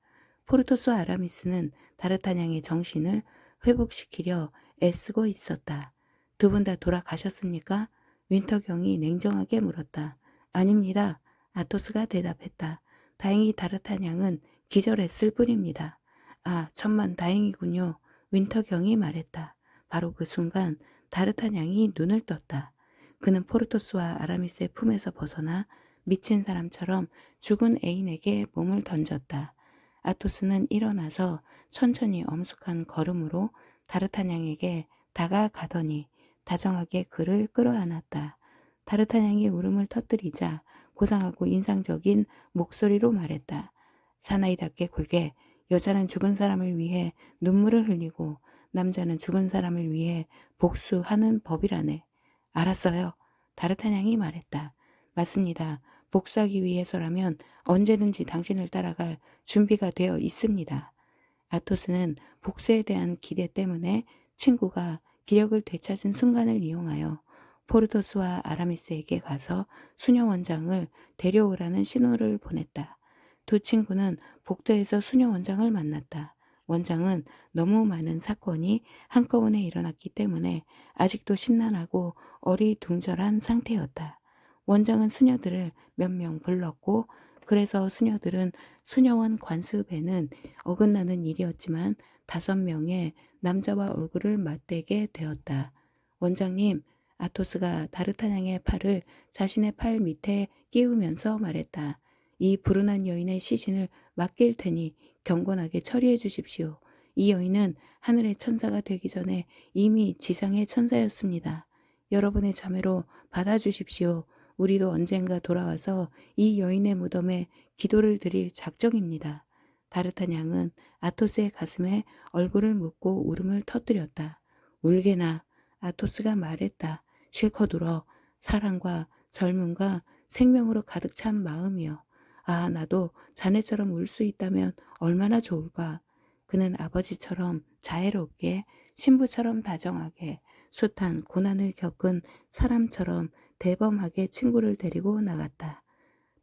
Speaker 1: 포르토스와 아라미스는 다르타냥의 정신을 회복시키려 애쓰고 있었다. 2분 다 돌아가셨습니까? 윈터 경이 냉정하게 물었다. 아닙니다. 아토스가 대답했다. 다행히 다르타냥은 기절했을 뿐입니다. 아, 천만 다행이군요. 윈터 경이 말했다. 바로 그 순간 다르타냥이 눈을 떴다. 그는 포르토스와 아라미스의 품에서 벗어나 미친 사람처럼 죽은 애인에게 몸을 던졌다. 아토스는 일어나서 천천히 엄숙한 걸음으로 다르타냥에게 다가가더니 다정하게 그를 끌어안았다. 다르타냥이 울음을 터뜨리자 고상하고 인상적인 목소리로 말했다. 사나이답게 굴게 여자는 죽은 사람을 위해 눈물을 흘리고 남자는 죽은 사람을 위해 복수하는 법이라네. 알았어요. 다르타냥이 말했다. 맞습니다. 복수하기 위해서라면 언제든지 당신을 따라갈 준비가 되어 있습니다. 아토스는 복수에 대한 기대 때문에 친구가 기력을 되찾은 순간을 이용하여 포르토스와 아라미스에게 가서 수녀 원장을 데려오라는 신호를 보냈다. 두 친구는 복도에서 수녀 원장을 만났다. 원장은 너무 많은 사건이 한꺼번에 일어났기 때문에 아직도 심란하고 어리둥절한 상태였다. 원장은 수녀들을 몇 명 불렀고 그래서 수녀들은 수녀원 관습에는 어긋나는 일이었지만 5명의 남자와 얼굴을 맞대게 되었다. 원장님, 아토스가 다르타냥의 팔을 자신의 팔 밑에 끼우면서 말했다. 이 불운한 여인의 시신을 맡길 테니 경건하게 처리해 주십시오. 이 여인은 하늘의 천사가 되기 전에 이미 지상의 천사였습니다. 여러분의 자매로 받아주십시오. 우리도 언젠가 돌아와서 이 여인의 무덤에 기도를 드릴 작정입니다. 다르타냥은 아토스의 가슴에 얼굴을 묻고 울음을 터뜨렸다. 울게나. 아토스가 말했다. 실컷 울어. 사랑과 젊음과 생명으로 가득 찬 마음이여. 아, 나도 자네처럼 울 수 있다면 얼마나 좋을까. 그는 아버지처럼 자애롭게, 신부처럼 다정하게, 숱한 고난을 겪은 사람처럼 대범하게 친구를 데리고 나갔다.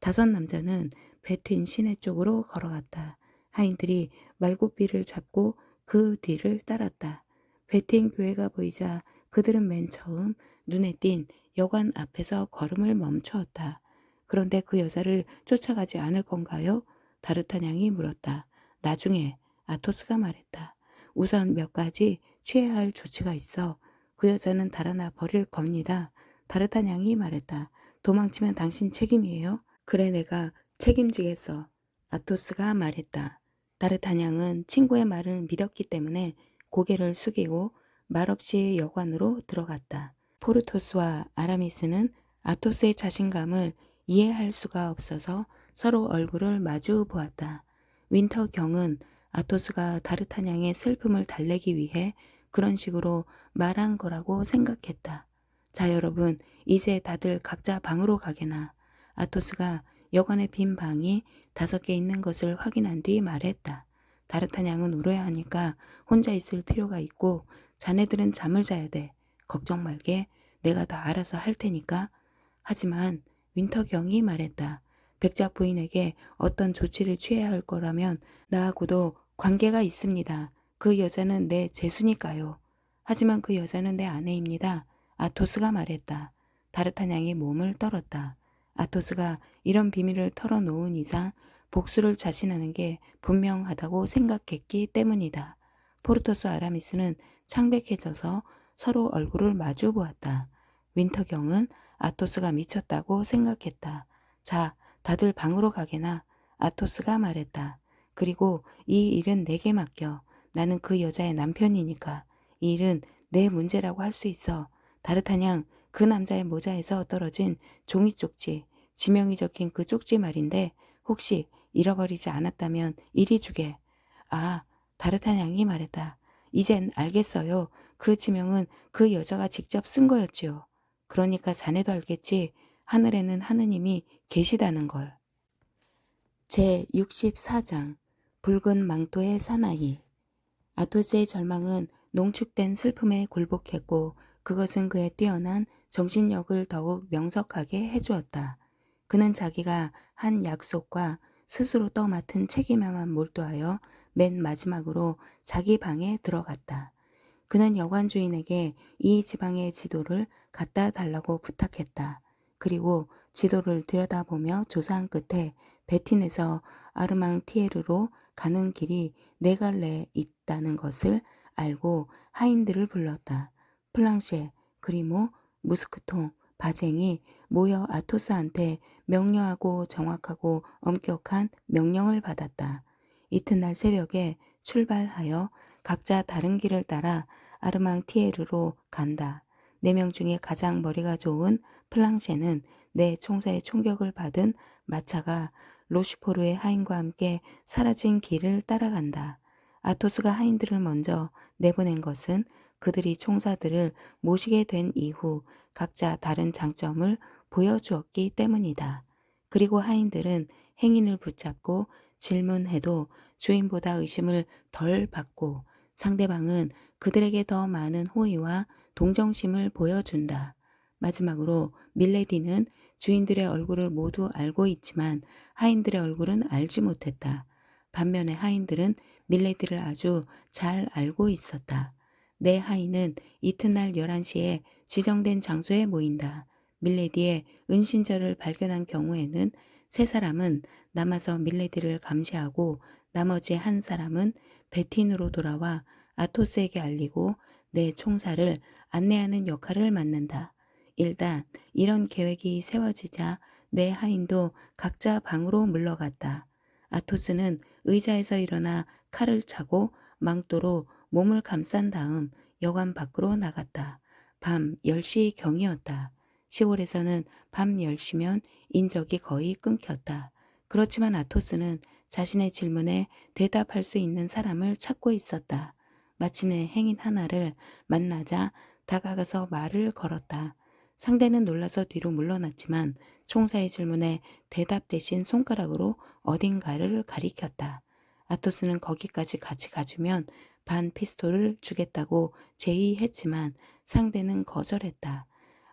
Speaker 1: 5 남자는 배튄 시내 쪽으로 걸어갔다. 하인들이 말고삐를 잡고 그 뒤를 따랐다. 배튄 교회가 보이자 그들은 맨 처음 눈에 띈 여관 앞에서 걸음을 멈추었다. 그런데 그 여자를 쫓아가지 않을 건가요? 다르타냥이 물었다. 나중에. 아토스가 말했다. 우선 몇 가지 취해야 할 조치가 있어. 그 여자는 달아나 버릴 겁니다. 다르타냥이 말했다. 도망치면 당신 책임이에요? 그래, 내가 책임지겠어. 아토스가 말했다. 다르타냥은 친구의 말을 믿었기 때문에 고개를 숙이고 말없이 여관으로 들어갔다. 포르토스와 아라미스는 아토스의 자신감을 이해할 수가 없어서 서로 얼굴을 마주 보았다. 윈터 경은 아토스가 다르타냥의 슬픔을 달래기 위해 그런 식으로 말한 거라고 생각했다. 자, 여러분, 이제 다들 각자 방으로 가게나. 아토스가 여관의 빈 방이 5개 있는 것을 확인한 뒤 말했다. 다르타냥은 울어야 하니까 혼자 있을 필요가 있고 자네들은 잠을 자야 돼. 걱정 말게. 내가 다 알아서 할 테니까. 하지만 윈터경이 말했다. 백작 부인에게 어떤 조치를 취해야 할 거라면 나하고도 관계가 있습니다. 그 여자는 내 제수니까요. 하지만 그 여자는 내 아내입니다. 아토스가 말했다. 다르타냥이 몸을 떨었다. 아토스가 이런 비밀을 털어놓은 이상 복수를 자신하는 게 분명하다고 생각했기 때문이다. 포르토스 아라미스는 창백해져서 서로 얼굴을 마주 보았다. 윈터경은 아토스가 미쳤다고 생각했다. 자, 다들 방으로 가게나. 아토스가 말했다. 그리고 이 일은 내게 맡겨. 나는 그 여자의 남편이니까. 이 일은 내 문제라고 할 수 있어. 다르타냥, 그 남자의 모자에서 떨어진 종이 쪽지, 지명이 적힌 그 쪽지 말인데 혹시 잃어버리지 않았다면 이리 주게. 아, 다르타냥이 말했다. 이젠 알겠어요. 그 지명은 그 여자가 직접 쓴 거였지요. 그러니까 자네도 알겠지. 하늘에는 하느님이 계시다는 걸. 제64장 붉은 망토의 사나이. 아토스의 절망은 농축된 슬픔에 굴복했고 그것은 그의 뛰어난 정신력을 더욱 명석하게 해주었다. 그는 자기가 한 약속과 스스로 떠맡은 책임에만 몰두하여 맨 마지막으로 자기 방에 들어갔다. 그는 여관 주인에게 이 지방의 지도를 갖다 달라고 부탁했다. 그리고 지도를 들여다보며 조사한 끝에 베틴에서 아르망티에르로 가는 길이 4갈래 있다는 것을 알고 하인들을 불렀다. 플랑셰, 그리모, 무스크통, 바쟁이 모여 아토스한테 명료하고 정확하고 엄격한 명령을 받았다. 이튿날 새벽에 출발하여 각자 다른 길을 따라 아르망티에르로 간다. 4명 중에 가장 머리가 좋은 플랑셰는 내 총사의 총격을 받은 마차가 로시포르의 하인과 함께 사라진 길을 따라간다. 아토스가 하인들을 먼저 내보낸 것은 그들이 총사들을 모시게 된 이후 각자 다른 장점을 보여주었기 때문이다. 그리고 하인들은 행인을 붙잡고 질문해도 주인보다 의심을 덜 받고 상대방은 그들에게 더 많은 호의와 동정심을 보여준다. 마지막으로 밀레디는 주인들의 얼굴을 모두 알고 있지만 하인들의 얼굴은 알지 못했다. 반면에 하인들은 밀레디를 아주 잘 알고 있었다. 내 하인은 이튿날 11시에 지정된 장소에 모인다. 밀레디의 은신처를 발견한 경우에는 3사람은 남아서 밀레디를 감시하고 나머지 1사람은 베틴으로 돌아와 아토스에게 알리고 내 총사를 안내하는 역할을 맡는다. 일단 이런 계획이 세워지자 내 하인도 각자 방으로 물러갔다. 아토스는 의자에서 일어나 칼을 차고 망토로 몸을 감싼 다음 여관 밖으로 나갔다. 밤 10시 경이었다. 시골에서는 밤 10시면 인적이 거의 끊겼다. 그렇지만 아토스는 자신의 질문에 대답할 수 있는 사람을 찾고 있었다. 마침내 행인 하나를 만나자 다가가서 말을 걸었다. 상대는 놀라서 뒤로 물러났지만 총사의 질문에 대답 대신 손가락으로 어딘가를 가리켰다. 아토스는 거기까지 같이 가주면 반 피스톨을 주겠다고 제의했지만 상대는 거절했다.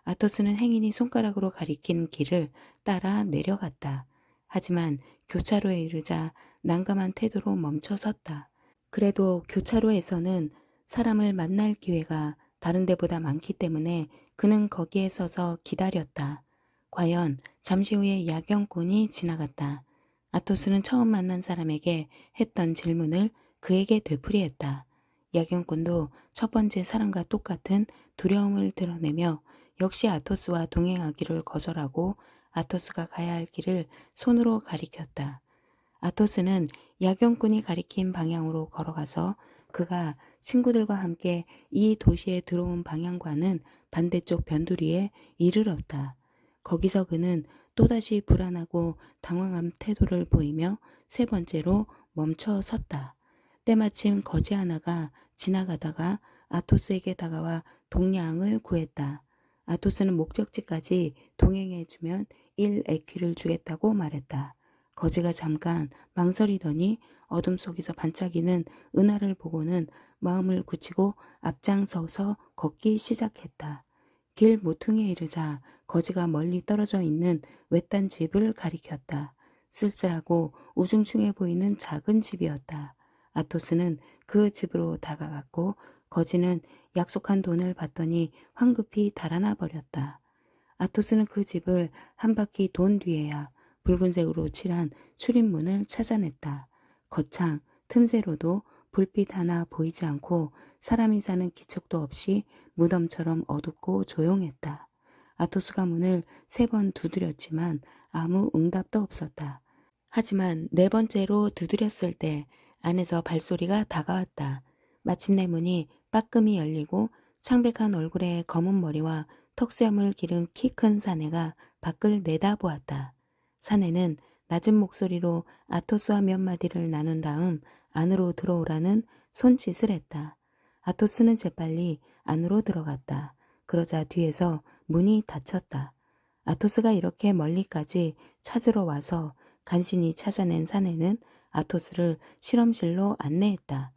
Speaker 1: 아토스는 행인이 손가락으로 가리킨 길을 따라 내려갔다. 하지만 교차로에 이르자 난감한 태도로 멈춰 섰다. 그래도 교차로에서는 사람을 만날 기회가 다른 데보다 많기 때문에 그는 거기에 서서 기다렸다. 과연 잠시 후에 야경꾼이 지나갔다. 아토스는 처음 만난 사람에게 했던 질문을 그에게 되풀이했다. 야경꾼도 첫 번째 사람과 똑같은 두려움을 드러내며 역시 아토스와 동행하기를 거절하고 아토스가 가야 할 길을 손으로 가리켰다. 아토스는 야경꾼이 가리킨 방향으로 걸어가서 그가 친구들과 함께 이 도시에 들어온 방향과는 반대쪽 변두리에 이르렀다. 거기서 그는 또다시 불안하고 당황한 태도를 보이며 3번째로 멈춰 섰다. 때마침 거지 하나가 지나가다가 아토스에게 다가와 동냥을 구했다. 아토스는 목적지까지 동행해주면 1에퀴를 주겠다고 말했다. 거지가 잠깐 망설이더니 어둠 속에서 반짝이는 은하를 보고는 마음을 굳히고 앞장서서 걷기 시작했다. 길 모퉁이에 이르자 거지가 멀리 떨어져 있는 외딴 집을 가리켰다. 쓸쓸하고 우중충해 보이는 작은 집이었다. 아토스는 그 집으로 다가갔고 거지는 약속한 돈을 받더니 황급히 달아나 버렸다. 아토스는 그 집을 한 바퀴 돈 뒤에야 붉은색으로 칠한 출입문을 찾아냈다. 거창 틈새로도 불빛 하나 보이지 않고 사람이 사는 기척도 없이 무덤처럼 어둡고 조용했다. 아토스가 문을 3번 두드렸지만 아무 응답도 없었다. 하지만 4번째로 두드렸을 때 안에서 발소리가 다가왔다. 마침내 문이 빠끔히 열리고 창백한 얼굴에 검은 머리와 턱수염을 기른 키 큰 사내가 밖을 내다보았다. 사내는 낮은 목소리로 아토스와 몇 마디를 나눈 다음 안으로 들어오라는 손짓을 했다. 아토스는 재빨리 안으로 들어갔다. 그러자 뒤에서 문이 닫혔다. 아토스가 이렇게 멀리까지 찾으러 와서 간신히 찾아낸 사내는 아토스를 실험실로 안내했다.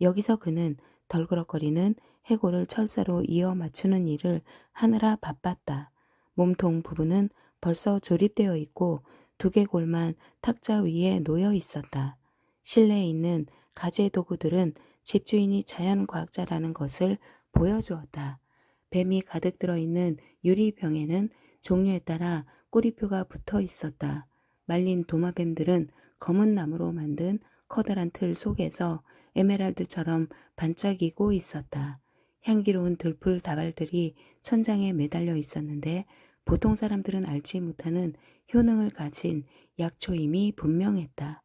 Speaker 1: 여기서 그는 덜그럭거리는 해골을 철사로 이어 맞추는 일을 하느라 바빴다. 몸통 부분은 벌써 조립되어 있고 두개골만 탁자 위에 놓여 있었다. 실내에 있는 가재 도구들은 집주인이 자연과학자라는 것을 보여주었다. 뱀이 가득 들어있는 유리병에는 종류에 따라 꼬리표가 붙어 있었다. 말린 도마뱀들은 검은 나무로 만든 커다란 틀 속에서 에메랄드처럼 반짝이고 있었다. 향기로운 들풀 다발들이 천장에 매달려 있었는데 보통 사람들은 알지 못하는 효능을 가진 약초임이 분명했다.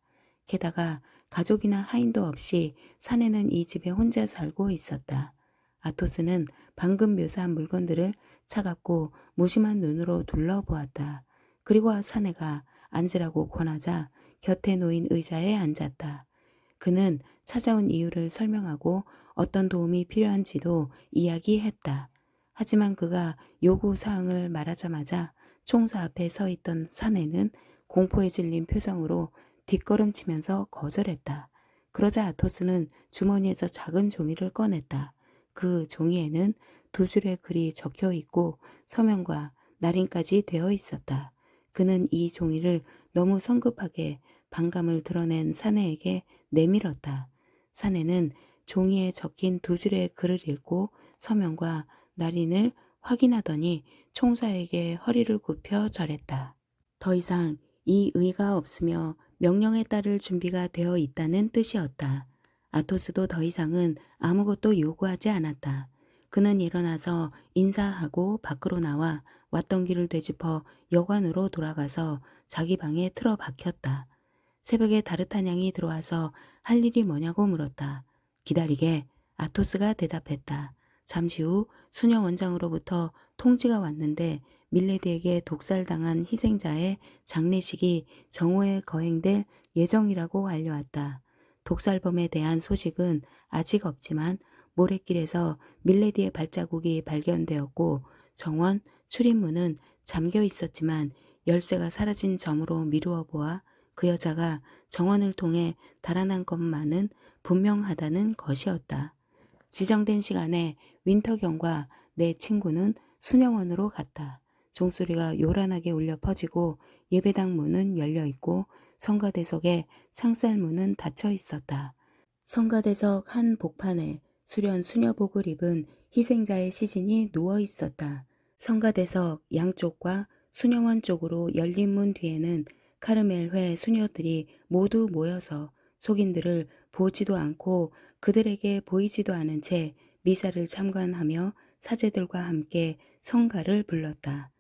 Speaker 1: 게다가 가족이나 하인도 없이 사내는 이 집에 혼자 살고 있었다. 아토스는 방금 묘사한 물건들을 차갑고 무심한 눈으로 둘러보았다. 그리고 사내가 앉으라고 권하자 곁에 놓인 의자에 앉았다. 그는 찾아온 이유를 설명하고 어떤 도움이 필요한지도 이야기했다. 하지만 그가 요구 사항을 말하자마자 총사 앞에 서 있던 사내는 공포에 질린 표정으로 뒷걸음치면서 거절했다. 그러자 아토스는 주머니에서 작은 종이를 꺼냈다. 그 종이에는 2줄의 글이 적혀 있고 서명과 날인까지 되어 있었다. 그는 이 종이를 너무 성급하게 반감을 드러낸 사내에게 내밀었다. 사내는 종이에 적힌 2줄의 글을 읽고 서명과 날인을 확인하더니 총사에게 허리를 굽혀 절했다. 더 이상 이 의가 없으며 명령에 따를 준비가 되어 있다는 뜻이었다. 아토스도 더 이상은 아무것도 요구하지 않았다. 그는 일어나서 인사하고 밖으로 나와 왔던 길을 되짚어 여관으로 돌아가서 자기 방에 틀어박혔다. 새벽에 다르타냥이 들어와서 할 일이 뭐냐고 물었다. 기다리게. 아토스가 대답했다. 잠시 후 수녀 원장으로부터 통지가 왔는데 밀레디에게 독살당한 희생자의 장례식이 정오에 거행될 예정이라고 알려왔다. 독살범에 대한 소식은 아직 없지만 모래길에서 밀레디의 발자국이 발견되었고 정원 출입문은 잠겨 있었지만 열쇠가 사라진 점으로 미루어 보아 그 여자가 정원을 통해 달아난 것만은 분명하다는 것이었다. 지정된 시간에 윈터경과 내 친구는 수녀원으로 갔다. 종소리가 요란하게 울려 퍼지고 예배당 문은 열려 있고 성가대석의 창살문은 닫혀 있었다. 성가대석 한 복판에 수련 수녀복을 입은 희생자의 시신이 누워 있었다. 성가대석 양쪽과 수녀원 쪽으로 열린 문 뒤에는 카르멜회 수녀들이 모두 모여서 속인들을 보지도 않고 그들에게 보이지도 않은 채 미사를 참관하며 사제들과 함께 성가를 불렀다.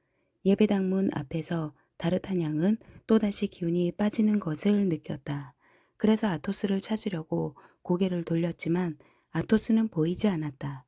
Speaker 1: 예배당 문 앞에서 다르타냥은 또다시 기운이 빠지는 것을 느꼈다. 그래서 아토스를 찾으려고 고개를 돌렸지만 아토스는 보이지 않았다.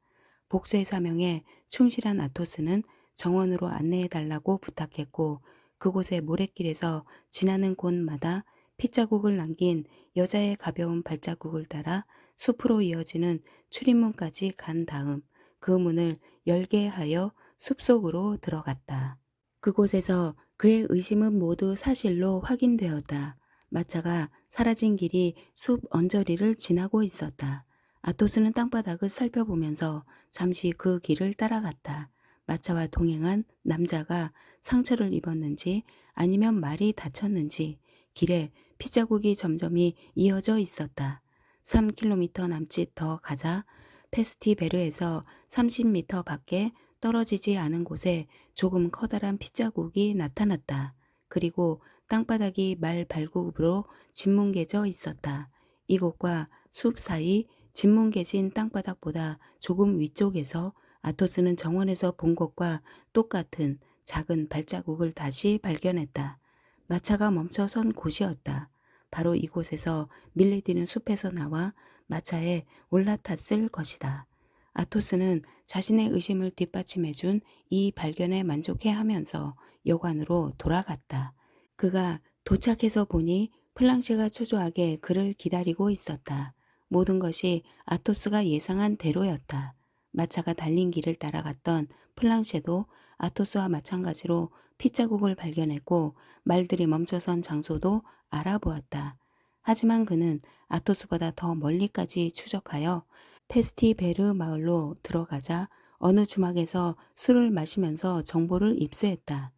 Speaker 1: 복수의 사명에 충실한 아토스는 정원으로 안내해달라고 부탁했고 그곳의 모래길에서 지나는 곳마다 핏자국을 남긴 여자의 가벼운 발자국을 따라 숲으로 이어지는 출입문까지 간 다음 그 문을 열게 하여 숲속으로 들어갔다. 그곳에서 그의 의심은 모두 사실로 확인되었다. 마차가 사라진 길이 숲 언저리를 지나고 있었다. 아토스는 땅바닥을 살펴보면서 잠시 그 길을 따라갔다. 마차와 동행한 남자가 상처를 입었는지 아니면 말이 다쳤는지 길에 피자국이 점점이 이어져 있었다. 3km 남짓 더 가자 페스티베르에서 30m 밖에 떨어지지 않은 곳에 조금 커다란 핏자국이 나타났다. 그리고 땅바닥이 말 발굽으로 짓뭉개져 있었다. 이곳과 숲 사이 짓뭉개진 땅바닥보다 조금 위쪽에서 아토스는 정원에서 본 것과 똑같은 작은 발자국을 다시 발견했다. 마차가 멈춰선 곳이었다. 바로 이곳에서 밀리디는 숲에서 나와 마차에 올라탔을 것이다. 아토스는 자신의 의심을 뒷받침해준 이 발견에 만족해하면서 여관으로 돌아갔다. 그가 도착해서 보니 플랑쉐가 초조하게 그를 기다리고 있었다. 모든 것이 아토스가 예상한 대로였다. 마차가 달린 길을 따라갔던 플랑쉐도 아토스와 마찬가지로 핏자국을 발견했고 말들이 멈춰선 장소도 알아보았다. 하지만 그는 아토스보다 더 멀리까지 추적하여 페스티베르 마을로 들어가자 어느 주막에서 술을 마시면서 정보를 입수했다.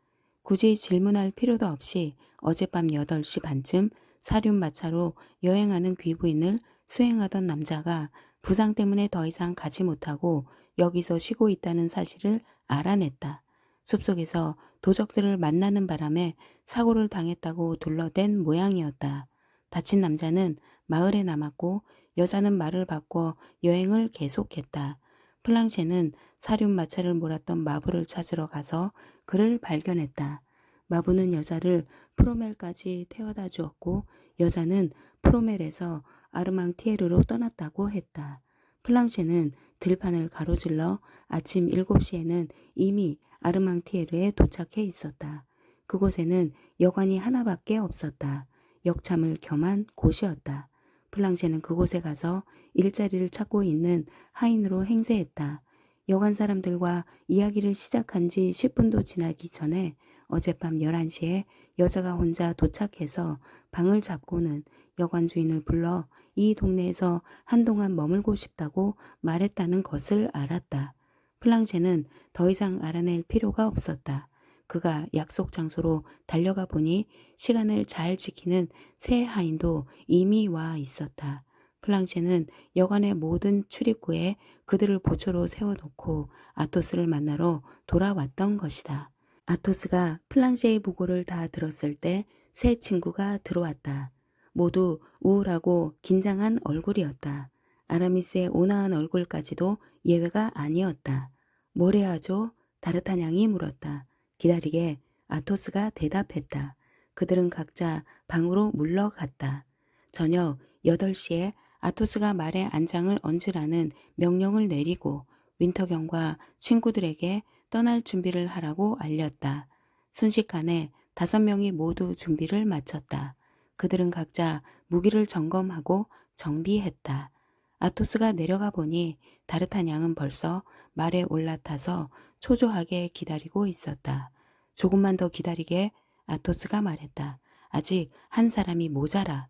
Speaker 1: 굳이 질문할 필요도 없이 어젯밤 8시 반쯤 사륜마차로 여행하는 귀부인을 수행하던 남자가 부상 때문에 더 이상 가지 못하고 여기서 쉬고 있다는 사실을 알아냈다. 숲속에서 도적들을 만나는 바람에 사고를 당했다고 둘러댄 모양이었다. 다친 남자는 마을에 남았고 여자는 말을 바꿔 여행을 계속했다. 플랑쉐는 사륜마차를 몰았던 마부를 찾으러 가서 그를 발견했다. 마부는 여자를 프로멜까지 태워다 주었고 여자는 프로멜에서 아르망티에르로 떠났다고 했다. 플랑쉐는 들판을 가로질러 아침 7시에는 이미 아르망티에르에 도착해 있었다. 그곳에는 여관이 하나밖에 없었다. 역참을 겸한 곳이었다. 플랑쉐는 그곳에 가서 일자리를 찾고 있는 하인으로 행세했다. 여관 사람들과 이야기를 시작한 지 10분도 지나기 전에 어젯밤 11시에 여자가 혼자 도착해서 방을 잡고는 여관 주인을 불러 이 동네에서 한동안 머물고 싶다고 말했다는 것을 알았다. 플랑쉐는 더 이상 알아낼 필요가 없었다. 그가 약속 장소로 달려가 보니 시간을 잘 지키는 새 하인도 이미 와 있었다. 플랑쉐는 여관의 모든 출입구에 그들을 보초로 세워놓고 아토스를 만나러 돌아왔던 것이다. 아토스가 플랑쉐의 보고를 다 들었을 때 새 친구가 들어왔다. 모두 우울하고 긴장한 얼굴이었다. 아라미스의 온화한 얼굴까지도 예외가 아니었다. 뭘 해야 하죠? 다르타냥이 물었다. 기다리게 아토스가 대답했다. 그들은 각자 방으로 물러갔다. 저녁 8시에 아토스가 말에 안장을 얹으라는 명령을 내리고 윈터경과 친구들에게 떠날 준비를 하라고 알렸다. 순식간에 5명이 모두 준비를 마쳤다. 그들은 각자 무기를 점검하고 정비했다. 아토스가 내려가 보니 다르타냥은 벌써 말에 올라타서 초조하게 기다리고 있었다. 조금만 더 기다리게 아토스가 말했다. 아직 한 사람이 모자라.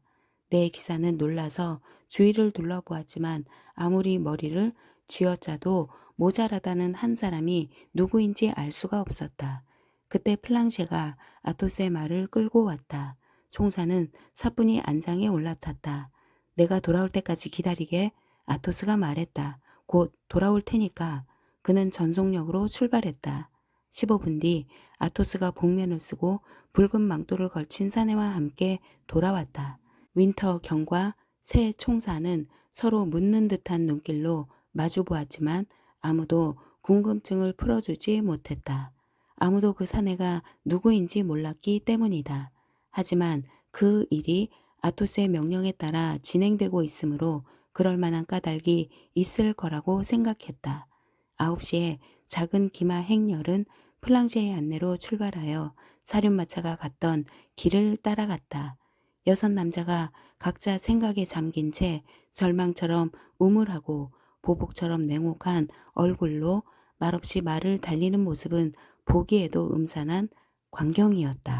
Speaker 1: 내 기사는 놀라서 주위를 둘러보았지만 아무리 머리를 쥐어짜도 모자라다는 한 사람이 누구인지 알 수가 없었다. 그때 플랑쉐가 아토스의 말을 끌고 왔다. 총사는 사뿐히 안장에 올라탔다. 내가 돌아올 때까지 기다리게 아토스가 말했다. 곧 돌아올 테니까. 그는 전속력으로 출발했다. 15분 뒤 아토스가 복면을 쓰고 붉은 망토를 걸친 사내와 함께 돌아왔다. 윈터 경과 새 총사는 서로 묻는 듯한 눈길로 마주보았지만 아무도 궁금증을 풀어주지 못했다. 아무도 그 사내가 누구인지 몰랐기 때문이다. 하지만 그 일이 아토스의 명령에 따라 진행되고 있으므로 그럴 만한 까닭이 있을 거라고 생각했다. 9시에 작은 기마 행렬은 플랑쉐의 안내로 출발하여 사륜마차가 갔던 길을 따라갔다. 여섯 남자가 각자 생각에 잠긴 채 절망처럼 우물하고 보복처럼 냉혹한 얼굴로 말없이 말을 달리는 모습은 보기에도 음산한 광경이었다.